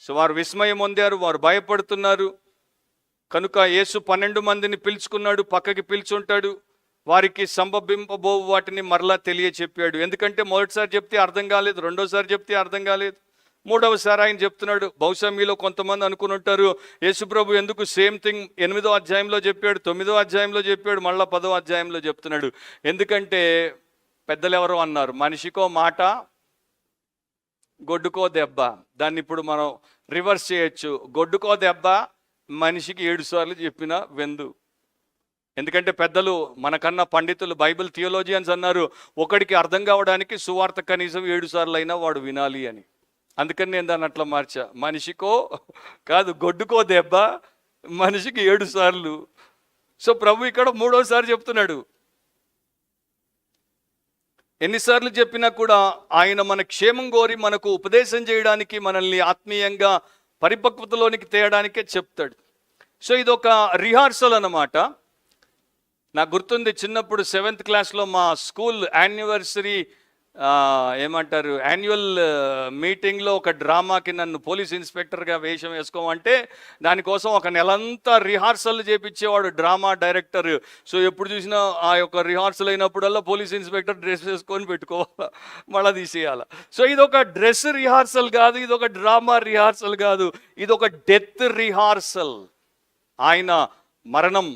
Speaker 1: సో వారు విస్మయం పొందారు, వారు భయపడుతున్నారు. కనుక యేసు 12 మందిని పిలుచుకున్నాడు, పక్కకి పిలుచుంటాడు. వారికి సంభవింపబో వాటిని మరలా తెలియచెప్పాడు. ఎందుకంటే మొదటిసారి చెప్తే అర్థం కాలేదు, రెండోసారి చెప్తే అర్థం కాలేదు, మూడవసారి ఆయన చెప్తున్నాడు. బహుశా మీలో కొంతమంది అనుకుని ఉంటారు, యేసుప్రభు ఎందుకు సేమ్ థింగ్ 8వ అధ్యాయంలో చెప్పాడు, 9వ అధ్యాయంలో చెప్పాడు, మళ్ళీ 10వ అధ్యాయంలో చెప్తున్నాడు. ఎందుకంటే పెద్దలు ఎవరో అన్నారు, మనిషికో మాట గొడ్డుకో దెబ్బ. దాన్ని ఇప్పుడు మనం రివర్స్ చేయొచ్చు. గొడ్డుకో దెబ్బ, మనిషికి 7 సార్లు చెప్పిన వెందు. ఎందుకంటే పెద్దలు, మనకన్నా పండితులు, బైబిల్ థియోలోజియన్స్ అన్నారు, ఒకడికి అర్థం కావడానికి సువార్త కనీసం 7 సార్లు అయినా వాడు వినాలి అని. అందుకని నేను దాన్ని అట్లా మార్చా. మనిషికో కాదు, గొడ్డుకో దెబ్బ, మనిషికి 7 సార్లు. సో ప్రభు ఇక్కడ 3వసారి చెప్తున్నాడు. ఎన్నిసార్లు చెప్పినా కూడా ఆయన మన క్షేమం కోరి మనకు ఉపదేశం చేయడానికి, మనల్ని ఆత్మీయంగా పరిపక్వతలోనికి తేయడానికే చెప్తాడు. సో ఇదొక రిహార్సల్ అన్నమాట. నాకు గుర్తుంది, చిన్నప్పుడు 7th క్లాస్లో మా స్కూల్ యాన్యువర్సరీ యాన్యువల్ మీటింగ్లో ఒక డ్రామాకి నన్ను పోలీస్ ఇన్స్పెక్టర్గా వేషం వేసుకోమంటే దానికోసం ఒక నెలంతా రిహార్సల్ చేపించేవాడు డ్రామా డైరెక్టర్. సో ఎప్పుడు చూసినా ఆ యొక్క రిహార్సల్ అయినప్పుడల్లా పోలీస్ ఇన్స్పెక్టర్ డ్రెస్ వేసుకొని పెట్టుకోవాలా, మళ్ళీ తీసేయాలి. సో ఇదొక డ్రెస్ రిహార్సల్ కాదు, ఇదొక డ్రామా రిహార్సల్ కాదు, ఇదొక డెత్ రిహార్సల్. ఆయన మరణం,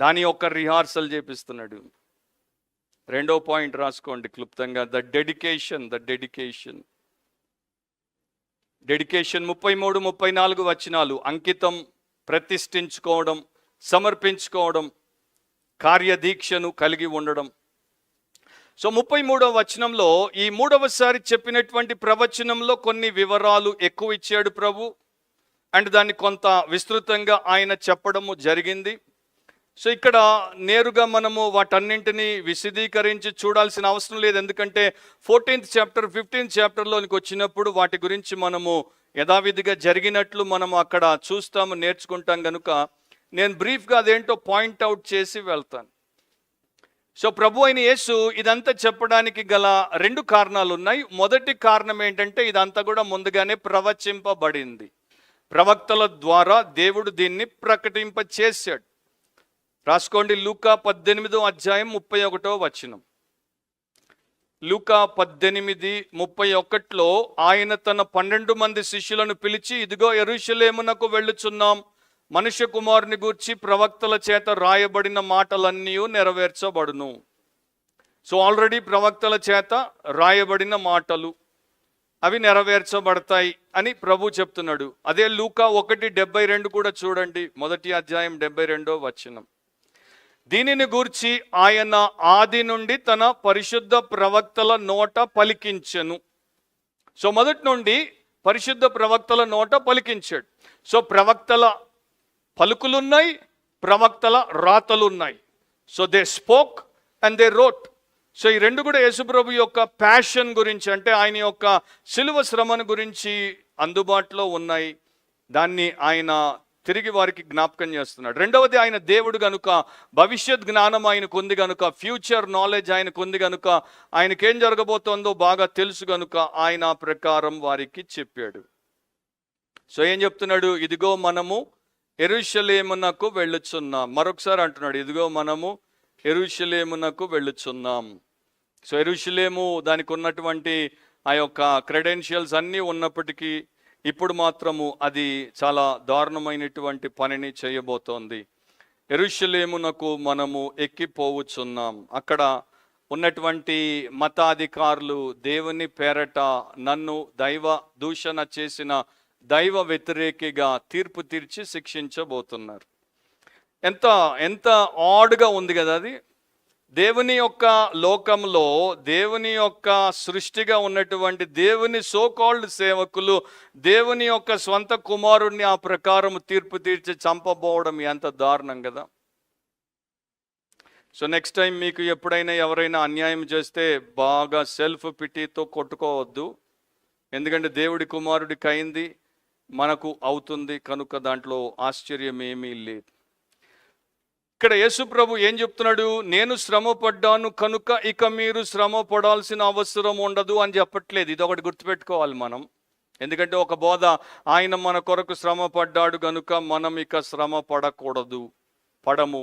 Speaker 1: దాని యొక్క రిహార్సల్ చేపిస్తున్నాడు. 2వ పాయింట్ రాసుకోండి క్లుప్తంగా, ద డెడికేషన్ 33, 34 వచనాలు. అంకితం, ప్రతిష్ఠించుకోవడం, సమర్పించుకోవడం, కార్యదీక్షను కలిగి ఉండడం. సో 33వ వచనంలో ఈ 3వసారి చెప్పినటువంటి ప్రవచనంలో కొన్ని వివరాలు ఎక్కువ ఇచ్చాడు ప్రభు, అండ్ దాన్ని కొంత విస్తృతంగా ఆయన చెప్పడము జరిగింది. సో ఇక్కడ నేరుగా మనము వాటన్నింటినీ విశదీకరించి చూడాల్సిన అవసరం లేదు. ఎందుకంటే 14th చాప్టర్ 15th చాప్టర్లోనికి వచ్చినప్పుడు వాటి గురించి మనము యథావిధిగా జరిగినట్లు మనము అక్కడ చూస్తాము, నేర్చుకుంటాం. కనుక నేను బ్రీఫ్గా అదేంటో పాయింట్అవుట్ చేసి వెళ్తాను. సో ప్రభు అయిన యేసు ఇదంతా చెప్పడానికి గల 2 కారణాలు ఉన్నాయి. మొదటి కారణం ఏంటంటే, ఇదంతా కూడా ముందుగానే ప్రవచింపబడింది, ప్రవక్తల ద్వారా దేవుడు దీన్ని ప్రకటింప చేశాడు. రాసుకోండి, లూకా 18వ అధ్యాయం 31వ వచనం. లూకా 18:31లో ఆయన తన 12 మంది శిష్యులను పిలిచి, ఇదిగో యెరూషలేమునకు వెళ్ళుచున్నాం, మనుష్య కుమారుని గూర్చి ప్రవక్తల చేత రాయబడిన మాటలన్నీ నెరవేర్చబడును. సో ఆల్రెడీ ప్రవక్తల చేత రాయబడిన మాటలు అవి నెరవేర్చబడతాయి అని ప్రభు చెప్తున్నాడు. అదే లూకా 1:72 కూడా చూడండి, మొదటి అధ్యాయం 72వ వచనం. దీనిని గూర్చి ఆయన ఆది నుండి తన పరిశుద్ధ ప్రవక్తల నోట పలికించెను. సో మొదటి నుండి పరిశుద్ధ ప్రవక్తల నోట పలికించాడు. సో ప్రవక్తల పలుకులున్నాయి, ప్రవక్తల రాతలున్నాయి. So they spoke and they wrote. So ఈ 2 కూడా యేసుప్రభు యొక్క ప్యాషన్ గురించి, అంటే ఆయన యొక్క శిలువ శ్రమను గురించి అందుబాటులో ఉన్నాయి. దాన్ని ఆయన తిరిగి వారికి జ్ఞాపకం చేస్తున్నాడు. రెండవది, ఆయన దేవుడు కనుక భవిష్యత్ జ్ఞానం ఆయనకు ఉంది కనుక, ఫ్యూచర్ నాలెడ్జ్ ఆయనకు ఉంది కనుక, ఆయనకేం జరగబోతోందో బాగా తెలుసు కనుక ఆయన ప్రకారం వారికి చెప్పాడు. సో ఏం చెప్తున్నాడు? ఇదిగో మనము యెరూషలేమునకు వెళ్ళుచున్నాం. మరొకసారి అంటున్నాడు, ఇదిగో మనము యెరూషలేమునకు వెళ్ళుచున్నాం. సో యెరూషలేము దానికి ఉన్నటువంటి ఆ యొక్క క్రెడెన్షియల్స్ అన్నీ ఉన్నప్పటికీ ఇప్పుడు మాత్రము అది చాలా దారుణమైనటువంటి పనిని చేయబోతోంది. యెరూషలేమునకు మనము ఎక్కిపోవచ్చున్నాం. అక్కడ ఉన్నటువంటి మతాధికారులు దేవుని పేరట నన్ను దైవ దూషణ చేసిన దైవ వ్యతిరేకిగా తీర్పు తీర్చి శిక్షించబోతున్నారు. ఎంత ఎంత ఆడ్గా ఉంది కదా అది. దేవుని యొక్క లోకంలో, దేవుని యొక్క సృష్టిగా ఉన్నటువంటి దేవుని సో కాల్డ్ సేవకులు దేవుని యొక్క స్వంత కుమారుణ్ణి ఆ ప్రకారం తీర్పు తీర్చి చంపబోవడం ఎంత దారుణం కదా. సో నెక్స్ట్ టైం మీకు ఎప్పుడైనా ఎవరైనా అన్యాయం చేస్తే బాగా సెల్ఫ్ పిటీతో కొట్టుకోవద్దు. ఎందుకంటే దేవుడి కుమారుడికి అయింది, మనకు అవుతుంది కనుక దాంట్లో ఆశ్చర్యం ఏమీ లేదు. ఇక్కడ యేసు ప్రభు ఏం చెప్తున్నాడు? నేను శ్రమ పడ్డాను కనుక ఇక మీరు శ్రమ పడాల్సిన అవసరం ఉండదు అని చెప్పట్లేదు. ఇది ఒకటి గుర్తుపెట్టుకోవాలి మనం. ఎందుకంటే ఒక బోధ, ఆయన మన కొరకు శ్రమ పడ్డాడు కనుక మనం ఇక శ్రమ పడము.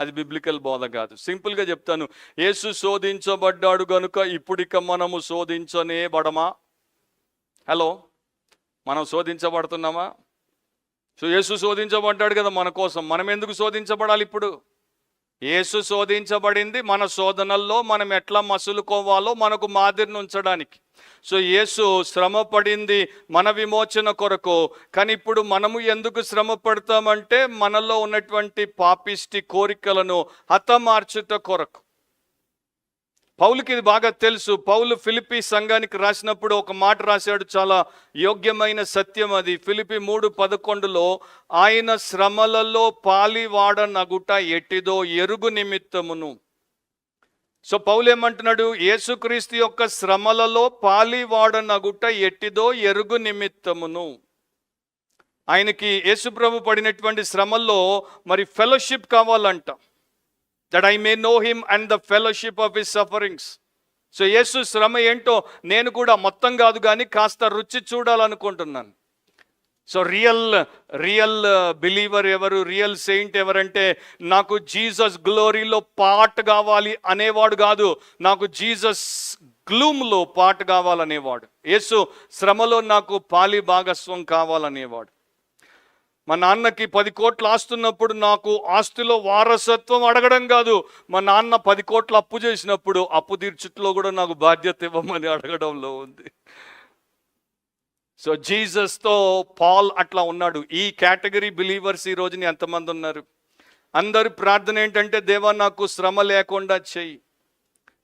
Speaker 1: అది బిబ్లికల్ బోధ కాదు. సింపుల్గా చెప్తాను, యేసు శోధించబడ్డాడు కనుక ఇప్పుడిక మనము శోధించనే పడమా? హలో, మనం శోధించబడుతున్నామా? సో యేసు శోధించబడ్డాడు కదా మన కోసం, మనం ఎందుకు శోధించబడాలి ఇప్పుడు? యేసు శోధించబడింది మన శోధనల్లో మనం ఎట్లా మసులుకోవాలో మనకు మాదిరిని ఉంచడానికి. సో యేసు శ్రమ పడింది మన విమోచన కొరకు. కానీ ఇప్పుడు మనము ఎందుకు శ్రమ పడతామంటే మనలో ఉన్నటువంటి పాపిష్టి కోరికలను హతమార్చుట కొరకు. పౌలుకి ఇది బాగా తెలుసు. పౌలు ఫిలిప్పీ సంఘానికి రాసినప్పుడు ఒక మాట రాశాడు, చాలా యోగ్యమైన సత్యం అది. ఫిలిప్పీ 3:11లో ఆయన శ్రమలలో పాలివాడనగుట ఎట్టిదో ఎరుగు నిమిత్తమును. సో పౌలు ఏమంటున్నాడు? యేసుక్రీస్తు యొక్క శ్రమలలో పాలివాడనగుట ఎట్టిదో ఎరుగు నిమిత్తమును. ఆయనకి యేసుప్రభు పడినటువంటి శ్రమల్లో మరి ఫెలోషిప్ కావాలంట. that I may know him and the fellowship of his sufferings. So యేసు శ్రమ ఏంటో నేను కూడా మొత్తం కాదు కానీ కాస్త రుచి చూడాలనుకుంటున్నాను. సో రియల్ బిలీవర్ ఎవరు, రియల్ సెయింట్ ఎవరంటే, నాకు జీసస్ గ్లోరీలో పార్ట్ కావాలి అనేవాడు కాదు, నాకు జీసస్ గ్లూమ్లో పార్ట్ కావాలనేవాడు. యేసు శ్రమలో నాకు పాలి భాగస్వం కావాలనేవాడు. మా నాన్నకి 10 కోట్లు ఆస్తున్నప్పుడు నాకు ఆస్తిలో వారసత్వం అడగడం కాదు, మా నాన్న 10 కోట్లు అప్పు చేసినప్పుడు అప్పు తీర్చుట్లో కూడా నాకు బాధ్యత ఇవ్వమని అడగడంలో ఉంది. సో జీసస్తో పాల్ అట్లా ఉన్నాడు. ఈ కేటగిరీ బిలీవర్స్ ఈ రోజుని ఎంతమంది ఉన్నారు? అందరి ప్రార్థన ఏంటంటే, దేవా నాకు శ్రమ లేకుండా చెయ్యి.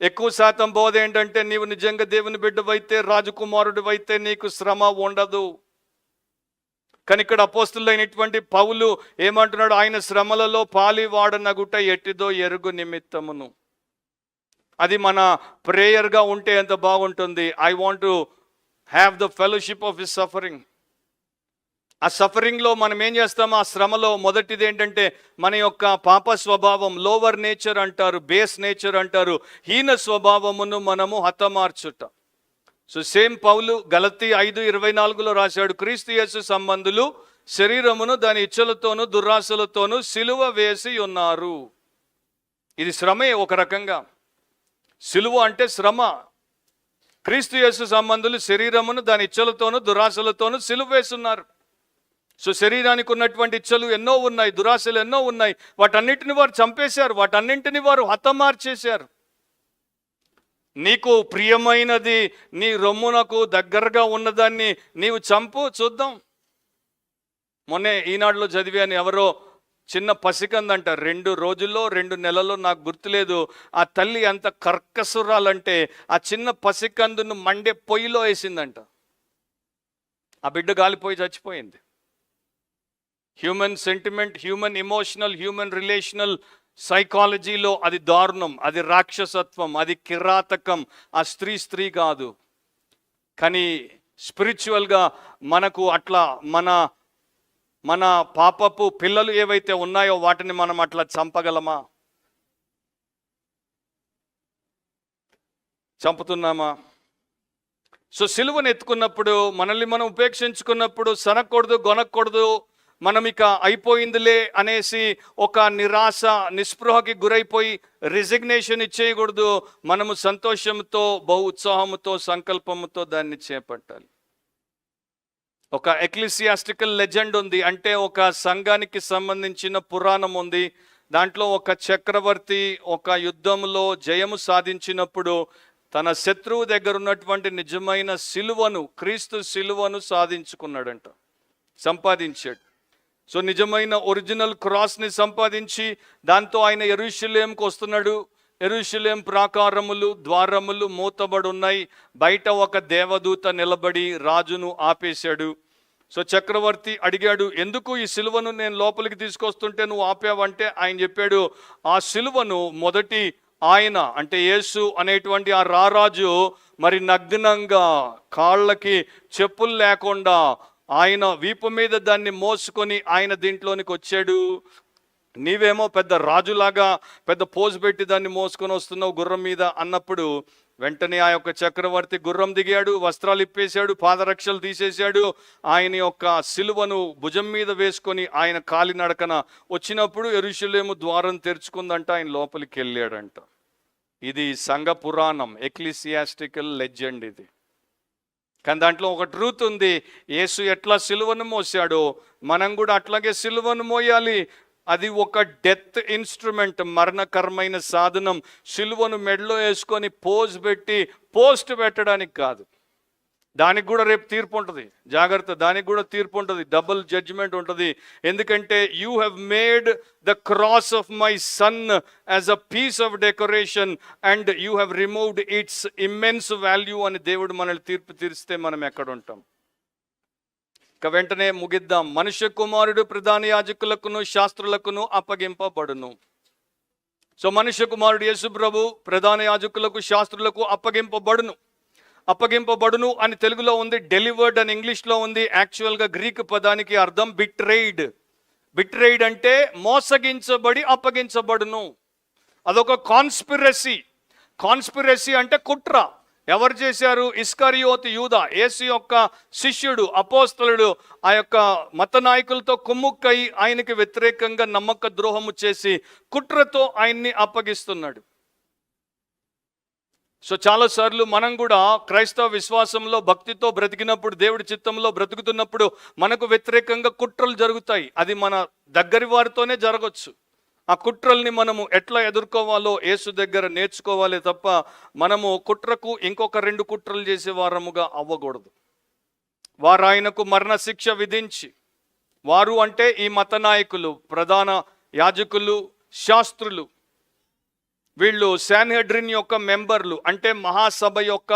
Speaker 1: ఎక్కువ శాతం బోధ ఏంటంటే, నీవు నిజంగా దేవుని బిడ్డవైతే, రాజకుమారుడు అయితే నీకు శ్రమ ఉండదు. కానీ ఇక్కడ అపోస్తులైనటువంటి పౌలు ఏమంటున్నాడు? ఆయన శ్రమలలో పాలివాడనగుట ఎట్టిదో ఎరుగు నిమిత్తమును. అది మన ప్రేయర్గా ఉంటే ఎంత బాగుంటుంది. I want to have the fellowship of his suffering. ఆ సఫరింగ్లో మనం ఏం చేస్తాము? ఆ శ్రమలో మొదటిది ఏంటంటే మన యొక్క పాప స్వభావం, లోవర్ నేచర్ అంటారు, బేస్ నేచర్ అంటారు, హీన స్వభావమును మనము హతమార్చుట. సో సేమ్ పౌలు గలతీ 5:24లో రాశాడు, క్రీస్తు యేసు సంబంధులు శరీరమును దాని ఇచ్చలతోనూ దురాశలతోనూ సిలువ వేసి ఉన్నారు. ఇది శ్రమే ఒక రకంగా. సిలువ అంటే శ్రమ. క్రీస్తు యేసు సంబంధులు శరీరమును దాని ఇచ్చలతోనూ దురాశలతోనూ సిలువ వేస్తున్నారు. సో శరీరానికి ఉన్నటువంటి ఇచ్చలు ఎన్నో ఉన్నాయి, దురాశలు ఎన్నో ఉన్నాయి. వాటన్నిటిని వారు చంపేశారు, వాటన్నింటిని వారు హతమార్చేశారు. నీకు ప్రియమైనది, నీ రొమ్మునకు దగ్గరగా ఉన్నదాన్ని నీవు చంపు చూద్దాం. మొన్నే ఈనాడులో చదివాను, ఎవరో చిన్న పసికందంట, 2 రోజుల్లో 2 నెలల్లో నాకు గుర్తులేదు. ఆ తల్లి ఎంత కర్కసురాలంటే ఆ చిన్న పసికందును మండే పొయ్యిలో వేసిందంట. ఆ బిడ్డ గాలిపోయి చచ్చిపోయింది. Human sentiment, human emotional, human relational సైకాలజీలో అది దారుణం, అది రాక్షసత్వం, అది కిరాతకం. ఆ స్త్రీ కాదు. కానీ స్పిరిచువల్గా మనకు అట్లా మన పాపపు పిల్లలు ఏవైతే ఉన్నాయో వాటిని మనం అట్లా చంపగలమా? చంపుతున్నామా? సో సిలువను ఎత్తుకున్నప్పుడు, మనల్ని మనం ఉపేక్షించుకున్నప్పుడు సనకూడదు, గొనకూడదు, మనం ఇక అయిపోయిందిలే అనేసి ఒక నిరాశ, నిస్పృహకి గురైపోయి రిజిగ్నేషన్ ఇచ్చేయకూడదు. మనము సంతోషంతో, బహు ఉత్సాహంతో, సంకల్పంతో దాన్ని చేపట్టాలి. ఒక ఎక్లిసియాస్టికల్ లెజెండ్ ఉంది, అంటే ఒక సంఘానికి సంబంధించిన పురాణం ఉంది. దాంట్లో ఒక చక్రవర్తి ఒక యుద్ధంలో జయము సాధించినప్పుడు తన శత్రువు దగ్గర ఉన్నటువంటి నిజమైన సిలువను, క్రీస్తు సిలువను సాధించుకున్నాడంట, సంపాదించాడు. సో నిజమైన ఒరిజినల్ క్రాస్ని సంపాదించి దాంతో ఆయన యెరూషలేంకు వస్తున్నాడు. యెరూషలేం ప్రాకారములు ద్వారములు మూతబడి ఉన్నాయి. బయట ఒక దేవదూత నిలబడి రాజును ఆపేశాడు. సో చక్రవర్తి అడిగాడు, ఎందుకు ఈ సిలువను నేను లోపలికి తీసుకొస్తుంటే నువ్వు ఆపావంటే ఆయన చెప్పాడు, ఆ సిలువను మొదటి ఆయన అంటే యేసు అనేటువంటి ఆ రారాజు మరి నగ్నంగా కాళ్ళకి చెప్పులు లేకుండా ఆయన వీపు మీద దాన్ని మోసుకొని ఆయన దీంట్లోనికి వచ్చాడు. నీవేమో పెద్ద రాజులాగా పెద్ద పోజు పెట్టి దాన్ని మోసుకొని వస్తున్నావు గుర్రం మీద అన్నప్పుడు వెంటనే ఆ యొక్క చక్రవర్తి గుర్రం దిగాడు, వస్త్రాలు ఇప్పేశాడు, పాదరక్షలు తీసేశాడు. ఆయన యొక్క సిలువను భుజం మీద వేసుకొని ఆయన కాలినడకన వచ్చినప్పుడు యెరూషలేము ద్వారం తెరుచుకుందంట, ఆయన లోపలికి వెళ్ళాడంట. ఇది సంఘ పురాణం, ఎక్లీసియాస్టికల్ లెజెండ్ ఇది. కానీ దాంట్లో ఒక ట్రూత్ ఉంది. యేసు ఎట్లా సిలువను మోసాడో మనం కూడా అట్లాగే సిలువను మోయాలి. అది ఒక డెత్ ఇన్స్ట్రుమెంట్, మరణకరమైన సాధనం. సిలువను మెడలో వేసుకొని పోజ్ పెట్టి పోస్ట్ పెట్టడానికి కాదు. దానికి కూడా రేపు తీర్పు ఉంటుంది, జాగ్రత్త. దానికి కూడా తీర్పు ఉంటుంది, డబుల్ జడ్జిమెంట్ ఉంటుంది. ఎందుకంటే you have made the cross of my son as a piece of decoration and you have removed its immense value అని దేవుడు మనల్ని తీర్పు తీరిస్తే మనం ఎక్కడ ఉంటాం? ఇక వెంటనే ముగిద్దాం. మనుష్య కుమారుడు ప్రధాన యాజకులకును శాస్త్రులకును అప్పగింపబడును. సో మనుష్య కుమారుడు యేసు ప్రభు ప్రధాన యాజకులకు శాస్త్రులకు అప్పగింపబడును అని తెలుగులో ఉంది, డెలివర్డ్ అని ఇంగ్లీష్లో ఉంది. యాక్చువల్గా గ్రీక్ పదానికి అర్థం బిట్రేయిడ్. బిట్రేయిడ్ అంటే మోసగించబడి అప్పగించబడును. అదొక కాన్స్పిరసీ అంటే కుట్ర. ఎవరు చేశారు? ఇస్కరియోతు యూదా, యేసు యొక్క శిష్యుడు, అపోస్తలుడు, ఆ యొక్క మత నాయకులతో కుమ్ముక్కై ఆయనకి వ్యతిరేకంగా నమ్మక ద్రోహము చేసి కుట్రతో ఆయన్ని అప్పగిస్తున్నాడు. సో చాలాసార్లు మనం కూడా క్రైస్తవ విశ్వాసంలో భక్తితో బ్రతికినప్పుడు, దేవుడి చిత్తంలో బ్రతుకుతున్నప్పుడు మనకు వ్యతిరేకంగా కుట్రలు జరుగుతాయి. అది మన దగ్గరి వారితోనే జరగవచ్చు. ఆ కుట్రల్ని మనము ఎట్లా ఎదుర్కోవాలో యేసు దగ్గర నేర్చుకోవాలి తప్ప మనము కుట్రకు ఇంకొక 2 కుట్రలు చేసే వారముగా అవ్వకూడదు. వారు ఆయనకు మరణశిక్ష విధించి, వారు అంటే ఈ మత నాయకులు, ప్రధాన యాజకులు, శాస్త్రులు, వీళ్ళు శాన్హెడ్రిన్ యొక్క మెంబర్లు అంటే మహాసభ యొక్క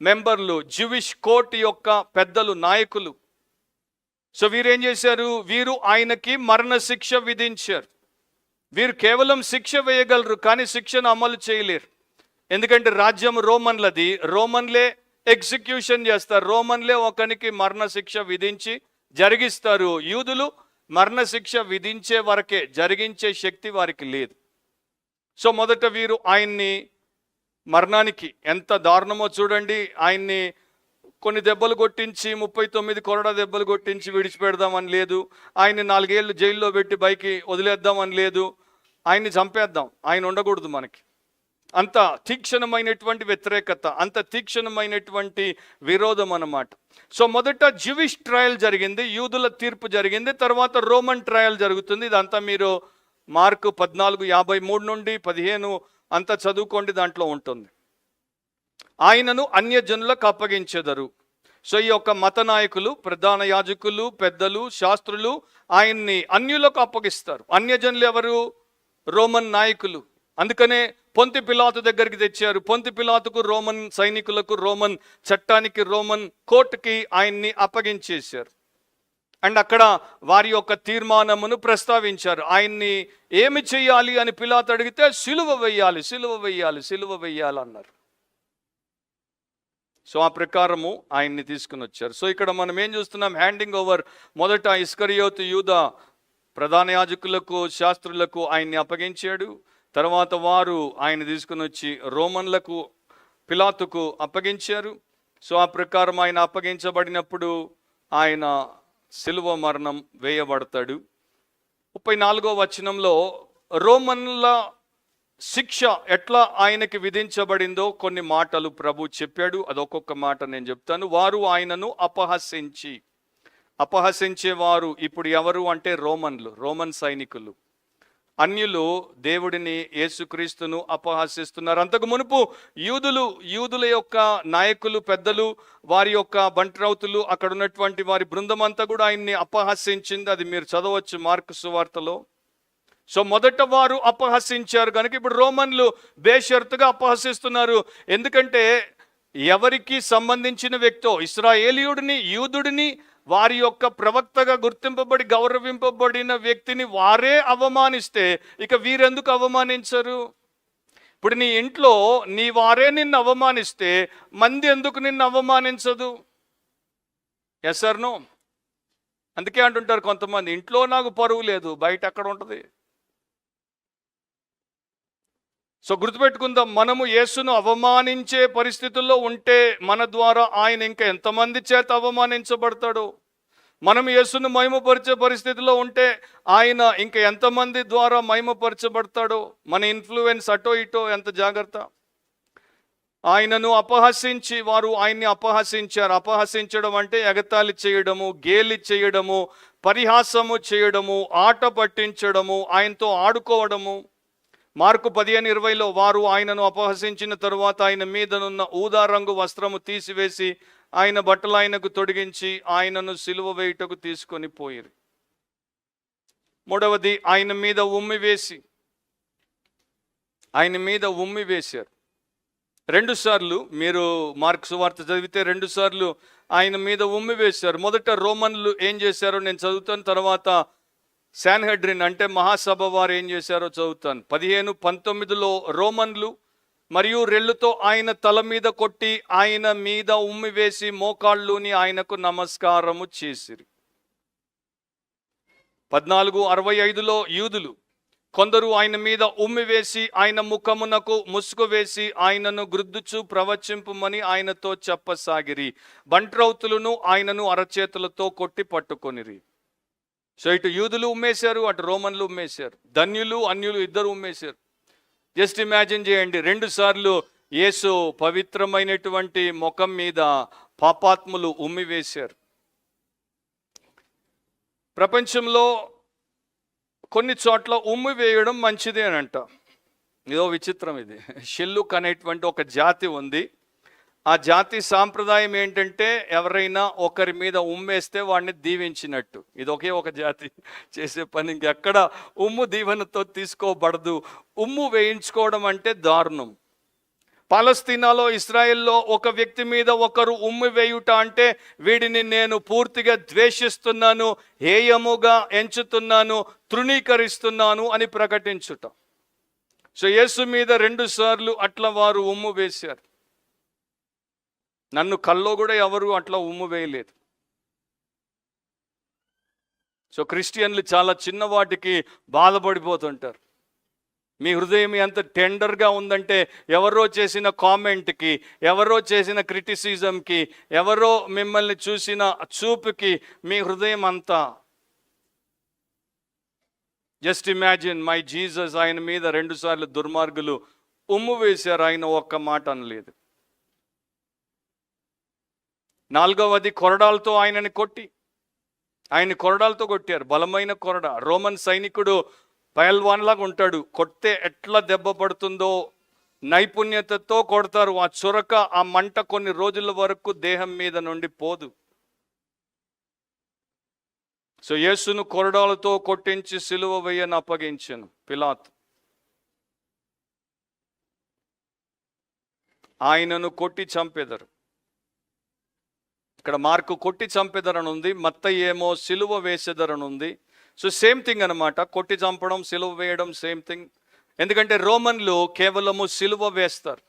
Speaker 1: మెంబర్లు, జ్యూయిష్ కోర్ట్ యొక్క పెద్దలు, నాయకులు. సో వీరేం చేశారు? వీరు ఆయనకి మరణశిక్ష విధించారు. వీరు కేవలం శిక్ష వేయగలరు కానీ శిక్షను అమలు చేయలేరు. ఎందుకంటే రాజ్యం రోమన్లది, రోమన్లే ఎగ్జిక్యూషన్ చేస్తారు, రోమన్లే ఒకనికి మరణశిక్ష విధించి జరిగిస్తారు. యూదులు మరణశిక్ష విధించే వరకే, జరిగించే శక్తి వారికి లేదు. సో మొదట వీరు ఆయన్ని మరణానికి, ఎంత దారుణమో చూడండి, ఆయన్ని కొన్ని దెబ్బలు కొట్టించి 39 కొరడా దెబ్బలు కొట్టించి విడిచిపెడదామని లేదు. ఆయన్ని 4 ఏళ్ళు జైల్లో పెట్టి పైకి వదిలేద్దామని లేదు. ఆయన్ని చంపేద్దాం, ఆయన ఉండకూడదు మనకి. అంత తీక్షణమైనటువంటి వ్యతిరేకత, అంత తీక్షణమైనటువంటి విరోధం అన్నమాట. సో మొదట జ్యూయిష్ ట్రయల్ జరిగింది, యూదుల తీర్పు జరిగింది, తర్వాత రోమన్ ట్రయల్ జరుగుతుంది. ఇదంతా మీరు మార్కు 14:53 నుండి 15 అంతా చదువుకోండి, దాంట్లో ఉంటుంది. ఆయనను అన్యజనులకు అప్పగించెదరు. సో ఈ యొక్క మత నాయకులు, ప్రధాన యాజకులు, పెద్దలు, శాస్త్రులు ఆయన్ని అన్యులకు అప్పగిస్తారు. అన్యజనులు ఎవరు? రోమన్ నాయకులు. అందుకనే పొంతి పిలాతు దగ్గరికి తెచ్చారు. పొంతి పిలాతుకు, రోమన్ సైనికులకు, రోమన్ చట్టానికి, రోమన్ కోర్టుకి ఆయన్ని అప్పగించేశారు. అండ్ అక్కడ వారి యొక్క తీర్మానమును ప్రస్తావించారు. ఆయన్ని ఏమి చేయాలి అని పిలాతు అడిగితే సిలువ వెయ్యాలి అన్నారు. సో ఆ ప్రకారము ఆయన్ని తీసుకుని వచ్చారు. సో ఇక్కడ మనం ఏం చూస్తున్నాం? Handing over. మొదట ఇస్కరియోతు యూదా ప్రధాన యాజకులకు, శాస్త్రులకు ఆయన్ని అప్పగించాడు. తర్వాత వారు ఆయన తీసుకుని వచ్చి రోమన్లకు, పిలాతుకు అప్పగించారు. సో ఆ ప్రకారం ఆయన అప్పగించబడినప్పుడు ఆయన సిలువ మరణం వేయబడతాడు. 34వ వచనంలో రోమన్ల శిక్ష ఎట్లా ఆయనకి విధించబడిందో కొన్ని మాటలు ప్రభు చెప్పాడు. అదొక్కొక్క మాట నేను చెప్తాను. వారు ఆయనను అపహసించేవారు ఇప్పుడు ఎవరు అంటే రోమన్లు, రోమన్ సైనికులు. అన్యులు దేవుడిని యేసుక్రీస్తును అపహాసిస్తున్నారు. అంతకు మునుపు యూదుల యొక్క నాయకులు, పెద్దలు, వారి యొక్క బంట్రౌతులు, అక్కడ ఉన్నటువంటి వారి బృందం అంతా కూడా ఆయన్ని అపహాసించింది. అది మీరు చదవచ్చు మార్కు సువార్తలో. సో మొదట వారు అపహసించారు కనుక ఇప్పుడు రోమన్లు బేషరతుగా అపహసిస్తున్నారు. ఎందుకంటే ఎవరికి సంబంధించిన వ్యక్తో, ఇశ్రాయేలీయుడిని, యూదుడిని, వారి యొక్క ప్రవక్తగా గుర్తింపబడి గౌరవింపబడిన వ్యక్తిని వారే అవమానిస్తే ఇక వీరెందుకు అవమానించరు? ఇప్పుడు నీ ఇంట్లో నీ వారే నిన్ను అవమానిస్తే మంది ఎందుకు నిన్ను అవమానించదు? Yes are no? అందుకే అంటుంటారు కొంతమంది, ఇంట్లో నాకు పరువు లేదు, బయట ఎక్కడ ఉంటుంది? సో గుర్తుపెట్టుకుందాం, మనము యేసును అవమానించే పరిస్థితుల్లో ఉంటే మన ద్వారా ఆయన ఇంకా ఎంతమంది చేత అవమానించబడతాడు? మనం యేసును మహిమపరిచే పరిస్థితిలో ఉంటే ఆయన ఇంకా ఎంతమంది ద్వారా మహిమపరచబడతాడో? మన ఇన్ఫ్లుయెన్స్ అటో ఇటో ఎంత జాగ్రత్త. ఆయనను అపహసించి వారు ఆయన్ని అపహసించారు. అపహసించడం అంటే ఎగతాళి చేయడము, గేలి చేయడము, పరిహాసము చేయడము, ఆట పట్టించడము, ఆయనతో ఆడుకోవడము. మార్కు 15:20లో వారు ఆయనను అపహసించిన తరువాత ఆయన మీదనున్న ఊదా రంగు వస్త్రము తీసివేసి ఆయన బట్టలు ఆయనకు తొడిగించి ఆయనను సిలువ వేయుటకు తీసుకొని పోయిరి. మూడవది, ఆయన మీద ఉమ్మి వేశారు. 2 సార్లు మీరు మార్కు సువార్త చదివితే 2 సార్లు ఆయన మీద ఉమ్మి వేశారు. మొదట రోమన్లు ఏం చేశారో నేను చదువుతాను, తర్వాత శాన్హెడ్రిన్ అంటే మహాసభ వారు ఏం చేశారో చదువుతాను. 15-19లో రోమన్లు మరియు రెల్లుతో ఆయన తల మీద కొట్టి ఆయన మీద ఉమ్మి వేసి మోకాళ్ళుని ఆయనకు నమస్కారము చేసిరి. 14:65లో యూదులు కొందరు ఆయన మీద ఉమ్మి వేసి ఆయన ముఖమునకు ముసుగు వేసి ఆయనను గ్రుద్దుచు ప్రవచింపుమని ఆయనతో చెప్పసాగిరి. బంట్రౌతులను ఆయనను అరచేతులతో కొట్టి పట్టుకొనిరి. సో ఇటు యూదులు ఉమ్మేశారు, అటు రోమన్లు ఉమ్మేశారు. ధన్యులు అన్యులు ఇద్దరు ఉమ్మేశారు. జస్ట్ ఇమాజిన్ చేయండి, 2 సార్లు యేసు పవిత్రమైనటువంటి ముఖం మీద పాపాత్ములు ఉమ్మి వేశారు. ప్రపంచంలో కొన్ని చోట్ల ఉమ్మి వేయడం మంచిదే అని అంట. ఇదో విచిత్రం ఇది. షెల్లుక్ అనేటువంటి ఒక జాతి ఉంది. ఆ జాతి సాంప్రదాయం ఏంటంటే ఎవరైనా ఒకరి మీద ఉమ్మేస్తే వాడిని దీవించినట్టు. ఇది ఒకే ఒక జాతి చేసే పని. ఇంకెక్కడ ఉమ్ము దీవెనతో తీసుకోబడదు. ఉమ్ము వేయించుకోవడం అంటే దారుణం. పాలస్తీనాలో, ఇస్రాయెల్లో ఒక వ్యక్తి మీద ఒకరు ఉమ్మి వేయుట అంటే వీడిని నేను పూర్తిగా ద్వేషిస్తున్నాను, హేయముగా ఎంచుతున్నాను, తృణీకరిస్తున్నాను అని ప్రకటించుట. సో యేసు మీద 2 సార్లు అట్లా వారు ఉమ్ము వేశారు. నన్ను కల్లో కూడా ఎవరు అట్లా ఉమ్ము వేయలేదు. సో క్రిస్టియన్లు చాలా చిన్న వాటికి బాధపడిపోతుంటారు. మీ హృదయం ఎంత టెండర్గా ఉందంటే ఎవరో చేసిన కామెంట్కి, ఎవరో చేసిన క్రిటిసిజంకి, ఎవరో మిమ్మల్ని చూసిన చూపుకి మీ హృదయం అంతా. జస్ట్ ఇమాజిన్ మై జీసస్, ఆయన మీద 2 సార్లు దుర్మార్గులు ఉమ్ము వేశారు, ఆయన ఒక్క మాట అనలేదు. 4వది, కొరడాలతో ఆయన్ని కొరడాలతో కొట్టారు. బలమైన కొరడ. రోమన్ సైనికుడు పైల్వాన్ లాగా ఉంటాడు. కొడితే ఎట్లా దెబ్బ పడుతుందో నైపుణ్యతతో కొడతారు. ఆ చురక, ఆ మంట కొన్ని రోజుల వరకు దేహం మీద నుండి పోదు. సో యేసును కొరడాలతో కొట్టించి సిలువ వేయని అప్పగించాను పిలాతు. ఆయనను కొట్టి చంపేదరు. ఇక్కడ మార్కు కొట్టి చంపేదరని ఉంది, మత్తయి ఏమో సిలువ వేసేదరని ఉంది. సో సేమ్ థింగ్ అనమాట. కొట్టి చంపడం, సిలువ వేయడం సేమ్ థింగ్. ఎందుకంటే రోమన్లు కేవలము సిలువ వేస్తారు.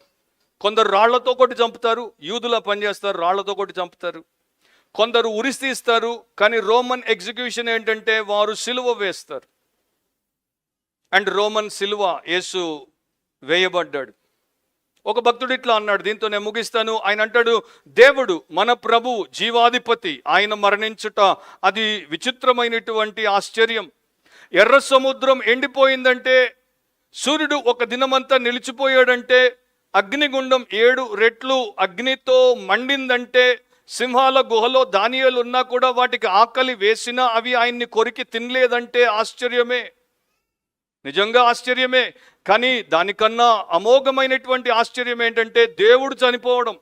Speaker 1: కొందరు రాళ్లతో కొట్టి చంపుతారు, యూదుల పనిచేస్తారు, రాళ్లతో కొట్టి చంపుతారు. కొందరు ఉరి తీస్తారు, కానీ రోమన్ ఎగ్జిక్యూషన్ ఏంటంటే వారు సిలువ వేస్తారు. అండ్ రోమన్ సిలువ యేసు వేయబడ్డాడు. ఒక భక్తుడు ఇట్లా అన్నాడు, దీంతో నేను ముగిస్తాను. ఆయన అంటాడు, దేవుడు మన ప్రభు జీవాధిపతి ఆయన మరణించుట అది విచిత్రమైనటువంటి ఆశ్చర్యం. ఎర్ర సముద్రం ఎండిపోయిందంటే, సూర్యుడు ఒక దినమంతా నిలిచిపోయాడంటే, అగ్నిగుండం 7 రెట్లు అగ్నితో మండిందంటే, సింహాల గుహలో దానియేలు ఉన్నా కూడా వాటికి ఆకలి వేసినా అవి ఆయన్ని కొరికి తినలేదంటే ఆశ్చర్యమే. నిజంగా ఆశ్చర్యమే. కానీ దానికన్నా అమోఘమైనటువంటి ఆశ్చర్యం ఏంటంటే దేవుడు చనిపోవడం.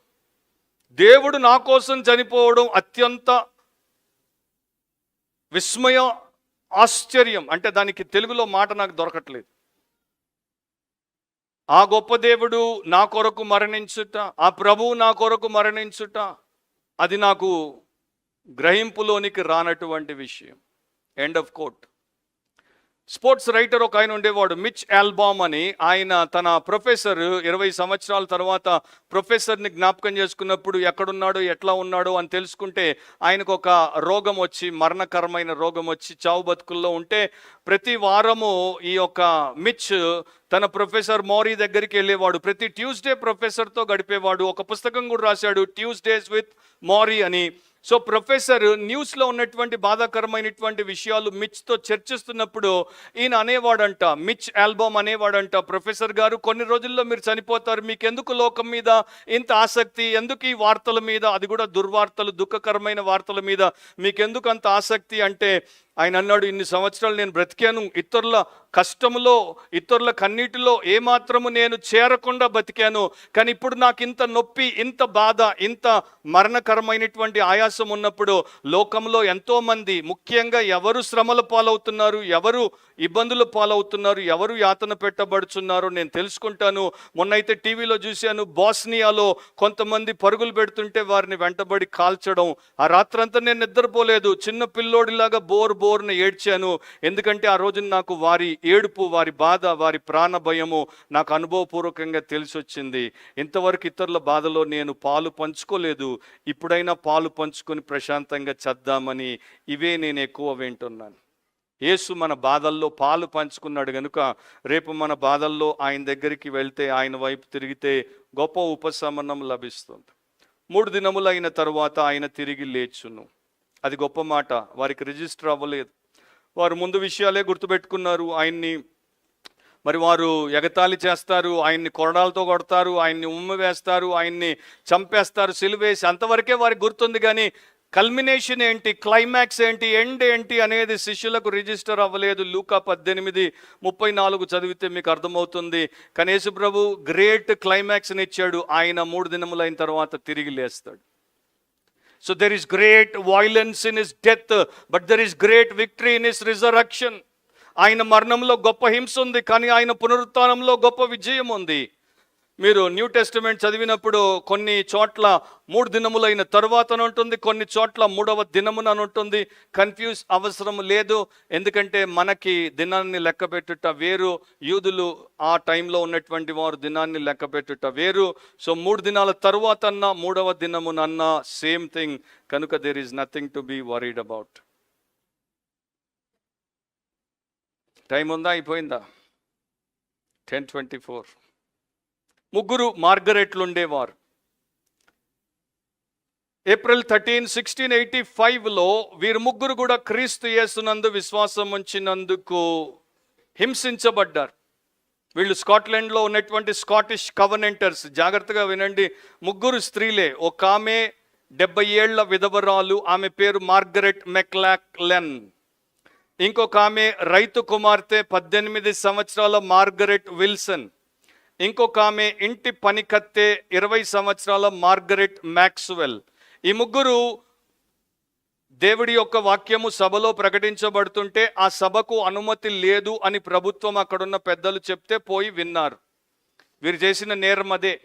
Speaker 1: దేవుడు నా కోసం చనిపోవడం అత్యంత విస్మయ ఆశ్చర్యం. అంటే దానికి తెలుగులో మాట నాకు దొరకట్లేదు. ఆ గొప్ప దేవుడు నా కొరకు మరణించుట, ఆ ప్రభువు నా కొరకు మరణించుట, అది నాకు గ్రహింపులోనికి రానటువంటి విషయం. End of quote. Sports writer ఒక ఆయన ఉండేవాడు, మిచ్ ఆల్బామ్ అని. ఆయన తన ప్రొఫెసర్ 20 సంవత్సరాల తర్వాత ప్రొఫెసర్ని జ్ఞాపకం చేసుకున్నప్పుడు ఎక్కడున్నాడో ఎట్లా ఉన్నాడో అని తెలుసుకుంటే ఆయనకు ఒక రోగం వచ్చి, మరణకరమైన రోగం వచ్చి చావు బతుకుల్లో ఉంటే ప్రతి వారము ఈ యొక్క మిచ్ తన ప్రొఫెసర్ మోరీ దగ్గరికి వెళ్ళేవాడు. ప్రతి ట్యూస్డే ప్రొఫెసర్తో గడిపేవాడు. ఒక పుస్తకం కూడా రాశాడు, ట్యూస్డేస్ విత్ మోరీ అని. సో ప్రొఫెసర్ న్యూస్లో ఉన్నటువంటి బాధాకరమైనటువంటి విషయాలు మిచ్తో చర్చిస్తున్నప్పుడు ఈయన అనేవాడంట, మిచ్ ఆల్బామ్ అనేవాడంట, ప్రొఫెసర్ గారు కొన్ని రోజుల్లో మీరు చనిపోతారు, మీకు ఎందుకు లోకం మీద ఇంత ఆసక్తి, ఎందుకు ఈ వార్తల మీద, అది కూడా దుర్వార్తలు, దుఃఖకరమైన వార్తల మీద మీకెందుకు అంత ఆసక్తి అంటే ఆయన అన్నాడు, ఇన్ని సంవత్సరాలు నేను బ్రతికాను, ఇతరుల కష్టములో, ఇతరుల కన్నీటిలో ఏమాత్రము నేను చేరకుండా బతికాను, కానీ ఇప్పుడు నాకు ఇంత నొప్పి, ఇంత బాధ, ఇంత మరణకరమైనటువంటి ఆయాసం ఉన్నప్పుడు లోకంలో ఎంతోమంది, ముఖ్యంగా ఎవరు శ్రమల పాలవుతున్నారు, ఎవరు ఇబ్బందుల పాలవుతున్నారు, ఎవరు యాతన పెట్టబడుచున్నారో నేను తెలుసుకుంటాను. మొన్నైతే టీవీలో చూశాను, బోస్నియాలో కొంతమంది పరుగులు పెడుతుంటే వారిని వెంటబడి కాల్చడం. ఆ రాత్రంతా నేను నిద్రపోలేదు, చిన్న పిల్లోడిలాగా బోర్న ఏడ్చాను. ఎందుకంటే ఆ రోజున నాకు వారి ఏడుపు, వారి బాధ, వారి ప్రాణ భయము నాకు అనుభవపూర్వకంగా తెలిసొచ్చింది. ఇంతవరకు ఇతరుల బాధలో నేను పాలు పంచుకోలేదు, ఇప్పుడైనా పాలు పంచుకొని ప్రశాంతంగా చద్దామని ఇవే నేను ఎక్కువ వింటున్నాను. యేసు మన బాధల్లో పాలు పంచుకున్నాడు కనుక రేపు మన బాధల్లో ఆయన దగ్గరికి వెళ్తే, ఆయన వైపు తిరిగితే గొప్ప ఉపశమనం లభిస్తుంది. 3 దినములైన తరువాత ఆయన తిరిగి లేచును. అది గొప్ప మాట. వారికి రిజిస్టర్ అవ్వలేదు, వారు ముందు విషయాలే గుర్తుపెట్టుకున్నారు. ఆయన్ని మరి వారు ఎగతాళి చేస్తారు, ఆయన్ని కొరడాలతో కొడతారు, ఆయన్ని ఉమ్మ వేస్తారు, ఆయన్ని చంపేస్తారు సిలువేసి, అంతవరకే వారికి గుర్తుంది. కానీ కల్మినేషన్ ఏంటి, క్లైమాక్స్ ఏంటి, ఎండ్ ఏంటి అనేది శిష్యులకు రిజిస్టర్ అవ్వలేదు. లూకా 18:34 చదివితే మీకు అర్థమవుతుంది. కానీ యేసు ప్రభు గ్రేట్ క్లైమాక్స్ని ఇచ్చాడు. ఆయన 3 దినములైన తర్వాత తిరిగి లేస్తాడు. So there is great violence in his death, but there is great victory in his resurrection. ఆయన మరణంలో గొప్ప హింస ఉంది, కానీ ఆయన పునరుత్థానంలో గొప్ప విజయం ఉంది. మీరు న్యూ టెస్టిమెంట్ చదివినప్పుడు కొన్ని చోట్ల 3 దినములైన తరువాత అని ఉంటుంది, కొన్ని చోట్ల 3వ దినమున అని ఉంటుంది. కన్ఫ్యూజ్ అవసరం లేదు, ఎందుకంటే మనకి దినాన్ని లెక్క పెట్టుట వేరు, యూదులు ఆ టైంలో ఉన్నటువంటి వారు దినాన్ని లెక్క పెట్టుట వేరు. సో 3 దినాల తరువాత అన్నా 3వ దినమునన్నా సేమ్ థింగ్ కనుక there is nothing to be worried about. Time ఉందా, అయిపోయిందా? 10:24. 3 మార్గరెట్లు ఉండేవారు. ఏప్రిల్ 13, 1685లో వీరు 3 కూడా క్రీస్తు యేసునందు విశ్వాసం ఉంచినందుకు హింసించబడ్డారు. వీళ్ళు స్కాట్లాండ్లో ఉన్నటువంటి స్కాటిష్ కవనెంటర్స్. జాగ్రత్తగా వినండి, 3 స్త్రీలే. ఒక ఆమె 70 ఏళ్ల విధవరాలు, ఆమె పేరు మార్గరెట్ మెక్లాక్లెన్. ఇంకొక ఆమె రైతు కుమార్తె 18 సంవత్సరాల మార్గరెట్ విల్సన్. ఇంకొక ఆమె ఇంటి పనికత్తె 20 సంవత్సరాల మార్గరెట్ మ్యాక్స్వెల్. ఈ 3 దేవుడి యొక్క వాక్యము సభలో ప్రకటించబడుతుంటే ఆ సభకు అనుమతి లేదు అని ప్రభుత్వం అక్కడున్న పెద్దలు చెప్తే పోయి విన్నారు. వీరు చేసిన నేరం అదే.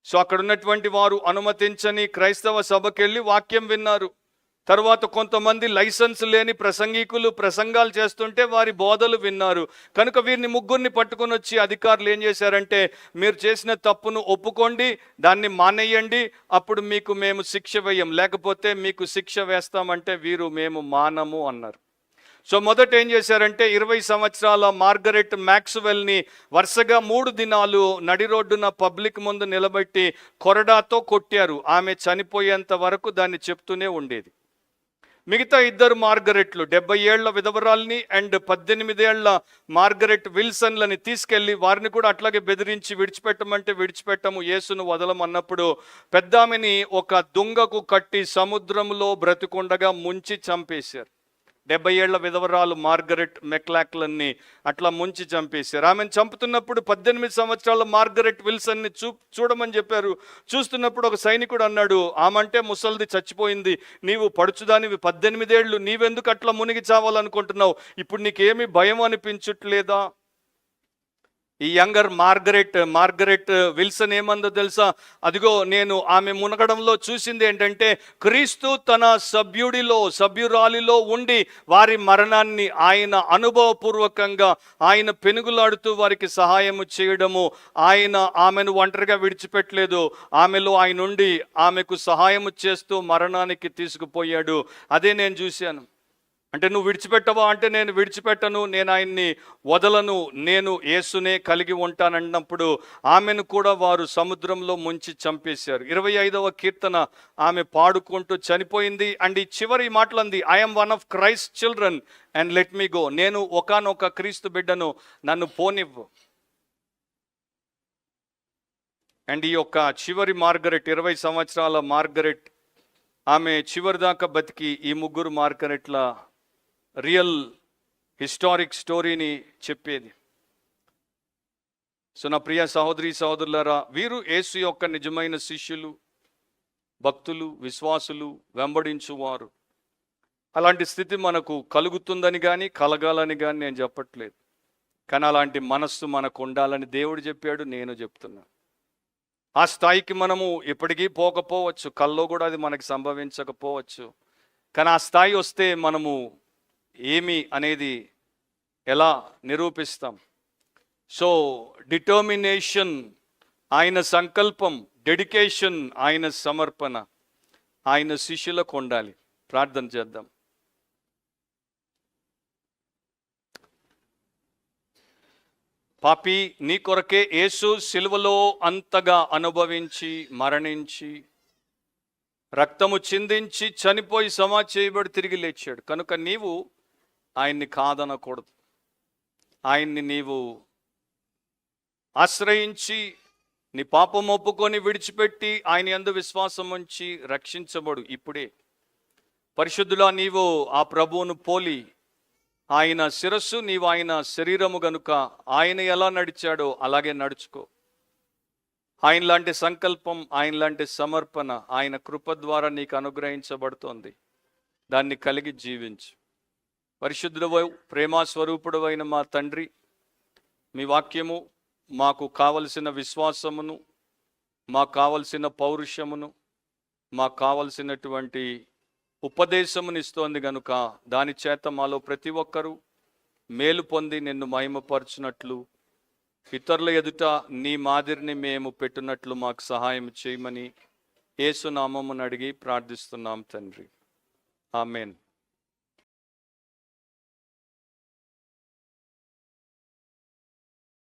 Speaker 1: సో అక్కడున్నటువంటి వారు అనుమతించని క్రైస్తవ సభకెళ్ళి వాక్యం విన్నారు. తర్వాత కొంతమంది లైసెన్స్ లేని ప్రసంగికులు ప్రసంగాలు చేస్తుంటే వారి బోధలు విన్నారు. కనుక వీరిని 3 పట్టుకొని వచ్చి అధికారులు ఏం చేశారంటే, మీరు చేసిన తప్పును ఒప్పుకోండి, దాన్ని మానేయండి, అప్పుడు మీకు మేము శిక్ష వేయం, లేకపోతే మీకు శిక్ష వేస్తామంటే వీరు మేము మానము అన్నారు. సో మొదట ఏం చేశారంటే 20 సంవత్సరాల మార్గరెట్ మ్యాక్స్వెల్ని వరుసగా 3 దినాలు నడి రోడ్డున పబ్లిక్ ముందు నిలబెట్టి కొరడాతో కొట్టారు. ఆమె చనిపోయేంత వరకు దాన్ని చెప్తూనే ఉండేది. మిగతా 2 మార్గరెట్లు, 70 ఏళ్ల విధవరాల్ని అండ్ 18 ఏళ్ల మార్గరెట్ విల్సన్లని తీసుకెళ్ళి వారిని కూడా అట్లాగే బెదిరించి విడిచిపెట్టమంటే విడిచిపెట్టము, యేసును వదలమన్నప్పుడు పెద్దామెని ఒక దుంగకు కట్టి సముద్రంలో బ్రతికుండగా ముంచి చంపేశారు. 70 ఏళ్ల విధవరాలు మార్గరెట్ మెక్లాక్లన్ని అట్లా ముంచి చంపేశారు. ఆమెను చంపుతున్నప్పుడు 18 సంవత్సరాల మార్గరెట్ విల్సన్ని చూడమని చెప్పారు. చూస్తున్నప్పుడు ఒక సైనికుడు అన్నాడు, ఆమంటే ముసలిది చచ్చిపోయింది, నీవు పడుచుదానివి 18 ఏళ్ళు, నీవెందుకు అట్లా మునిగి చావాలనుకుంటున్నావు, ఇప్పుడు నీకేమీ భయం అనిపించట్లేదా? ఈ యంగర్ మార్గరెట్ విల్సన్ ఏమందో తెలుసా? అదిగో నేను ఆమె మునగడంలో చూసింది ఏంటంటే, క్రీస్తు తన సభ్యురాలిలో ఉండి వారి మరణాన్ని ఆయన అనుభవపూర్వకంగా ఆయన పెనుగులాడుతూ వారికి సహాయము చేయడము, ఆయన ఆమెను ఒంటరిగా విడిచిపెట్టలేదు, ఆమెలో ఆయన ఉండి ఆమెకు సహాయము చేస్తూ మరణానికి తీసుకుపోయాడు. అదే నేను చూశాను. అంటే నువ్వు విడిచిపెట్టవా అంటే నేను విడిచిపెట్టను, నేను ఆయన్ని వదలను, నేను యేసునే కలిగి ఉంటానన్నప్పుడు ఆమెను కూడా వారు సముద్రంలో ముంచి చంపేశారు. 25వ కీర్తన ఆమె పాడుకుంటూ చనిపోయింది. అండ్ ఈ చివరి మాటలంది, I'm one of Christ children and let me go, నేను ఒకానొక క్రీస్తు బిడ్డను, నన్ను పోనివ్వు. అండ్ ఈ యొక్క చివరి మార్గరెట్, 20 సంవత్సరాల మార్గరెట్, ఆమె చివరి దాకా బతికి ఈ ముగ్గురు మార్గరెట్ల రియల్ హిస్టారిక్ స్టోరీని చెప్పేది. సో నా ప్రియ సహోదరి సహోదరులారా, వీరు యేసు యొక్క నిజమైన శిష్యులు, భక్తులు, విశ్వాసులు, వెంబడించువారు. అలాంటి స్థితి మనకు కలుగుతుందని కానీ కలగాలని కానీ నేను చెప్పట్లేదు, కానీ అలాంటి మనస్సు మనకు ఉండాలని దేవుడు చెప్పాడు, నేను చెప్తున్నా. ఆ స్థాయికి మనము ఎప్పటికీ పోకపోవచ్చు, కల్లో కూడా అది మనకి సంభవించకపోవచ్చు, కానీ ఆ స్థాయి వస్తే మనము ఏమి అనేది ఎలా నిరూపిస్తాం? సో డిటర్మినేషన్ ఆయన సంకల్పం, డెడికేషన్ ఆయన సమర్పణ ఆయన శిష్యులకు ఉండాలి. ప్రార్థన చేద్దాం. పాపి, నీ కొరకే యేసు సిలువలో అంతగా అనుభవించి మరణించి రక్తము చిందించి చనిపోయి సమాధి చేయబడి తిరిగి లేచాడు. కనుక నీవు ఆయన్ని కాదనకూడదు. ఆయన్ని నీవు ఆశ్రయించి నీ పాపం ఒప్పుకొని విడిచిపెట్టి ఆయన యందు విశ్వాసం ఉంచి రక్షించబడు. ఇప్పుడే పరిశుద్ధులా నీవు ఆ ప్రభువును పోలి, ఆయన శిరస్సు, నీవు ఆయన శరీరము గనుక ఆయన ఎలా నడిచాడో అలాగే నడుచుకో. ఆయన లాంటి సంకల్పం, ఆయన లాంటి సమర్పణ ఆయన కృప ద్వారా నీకు అనుగ్రహించబడుతోంది. దాన్ని కలిగి జీవించు. పరిశుద్ధుడవై ప్రేమాస్వరూపుడు అయిన మా తండ్రి, మీ వాక్యము మాకు కావలసిన విశ్వాసమును, మాకు కావలసిన పౌరుషమును, మాకు కావలసినటువంటి ఉపదేశమునిస్తోంది గనుక దాని చేత మాలో ప్రతి ఒక్కరూ మేలు పొంది నిన్ను మహిమపరచునట్లు, ఇతరుల ఎదుట నీ మాదిరిని మేము పెట్టినట్లు మాకు సహాయం చేయమని యేసు నామమును అడిగి ప్రార్థిస్తున్నాం తండ్రి. ఆమేన్.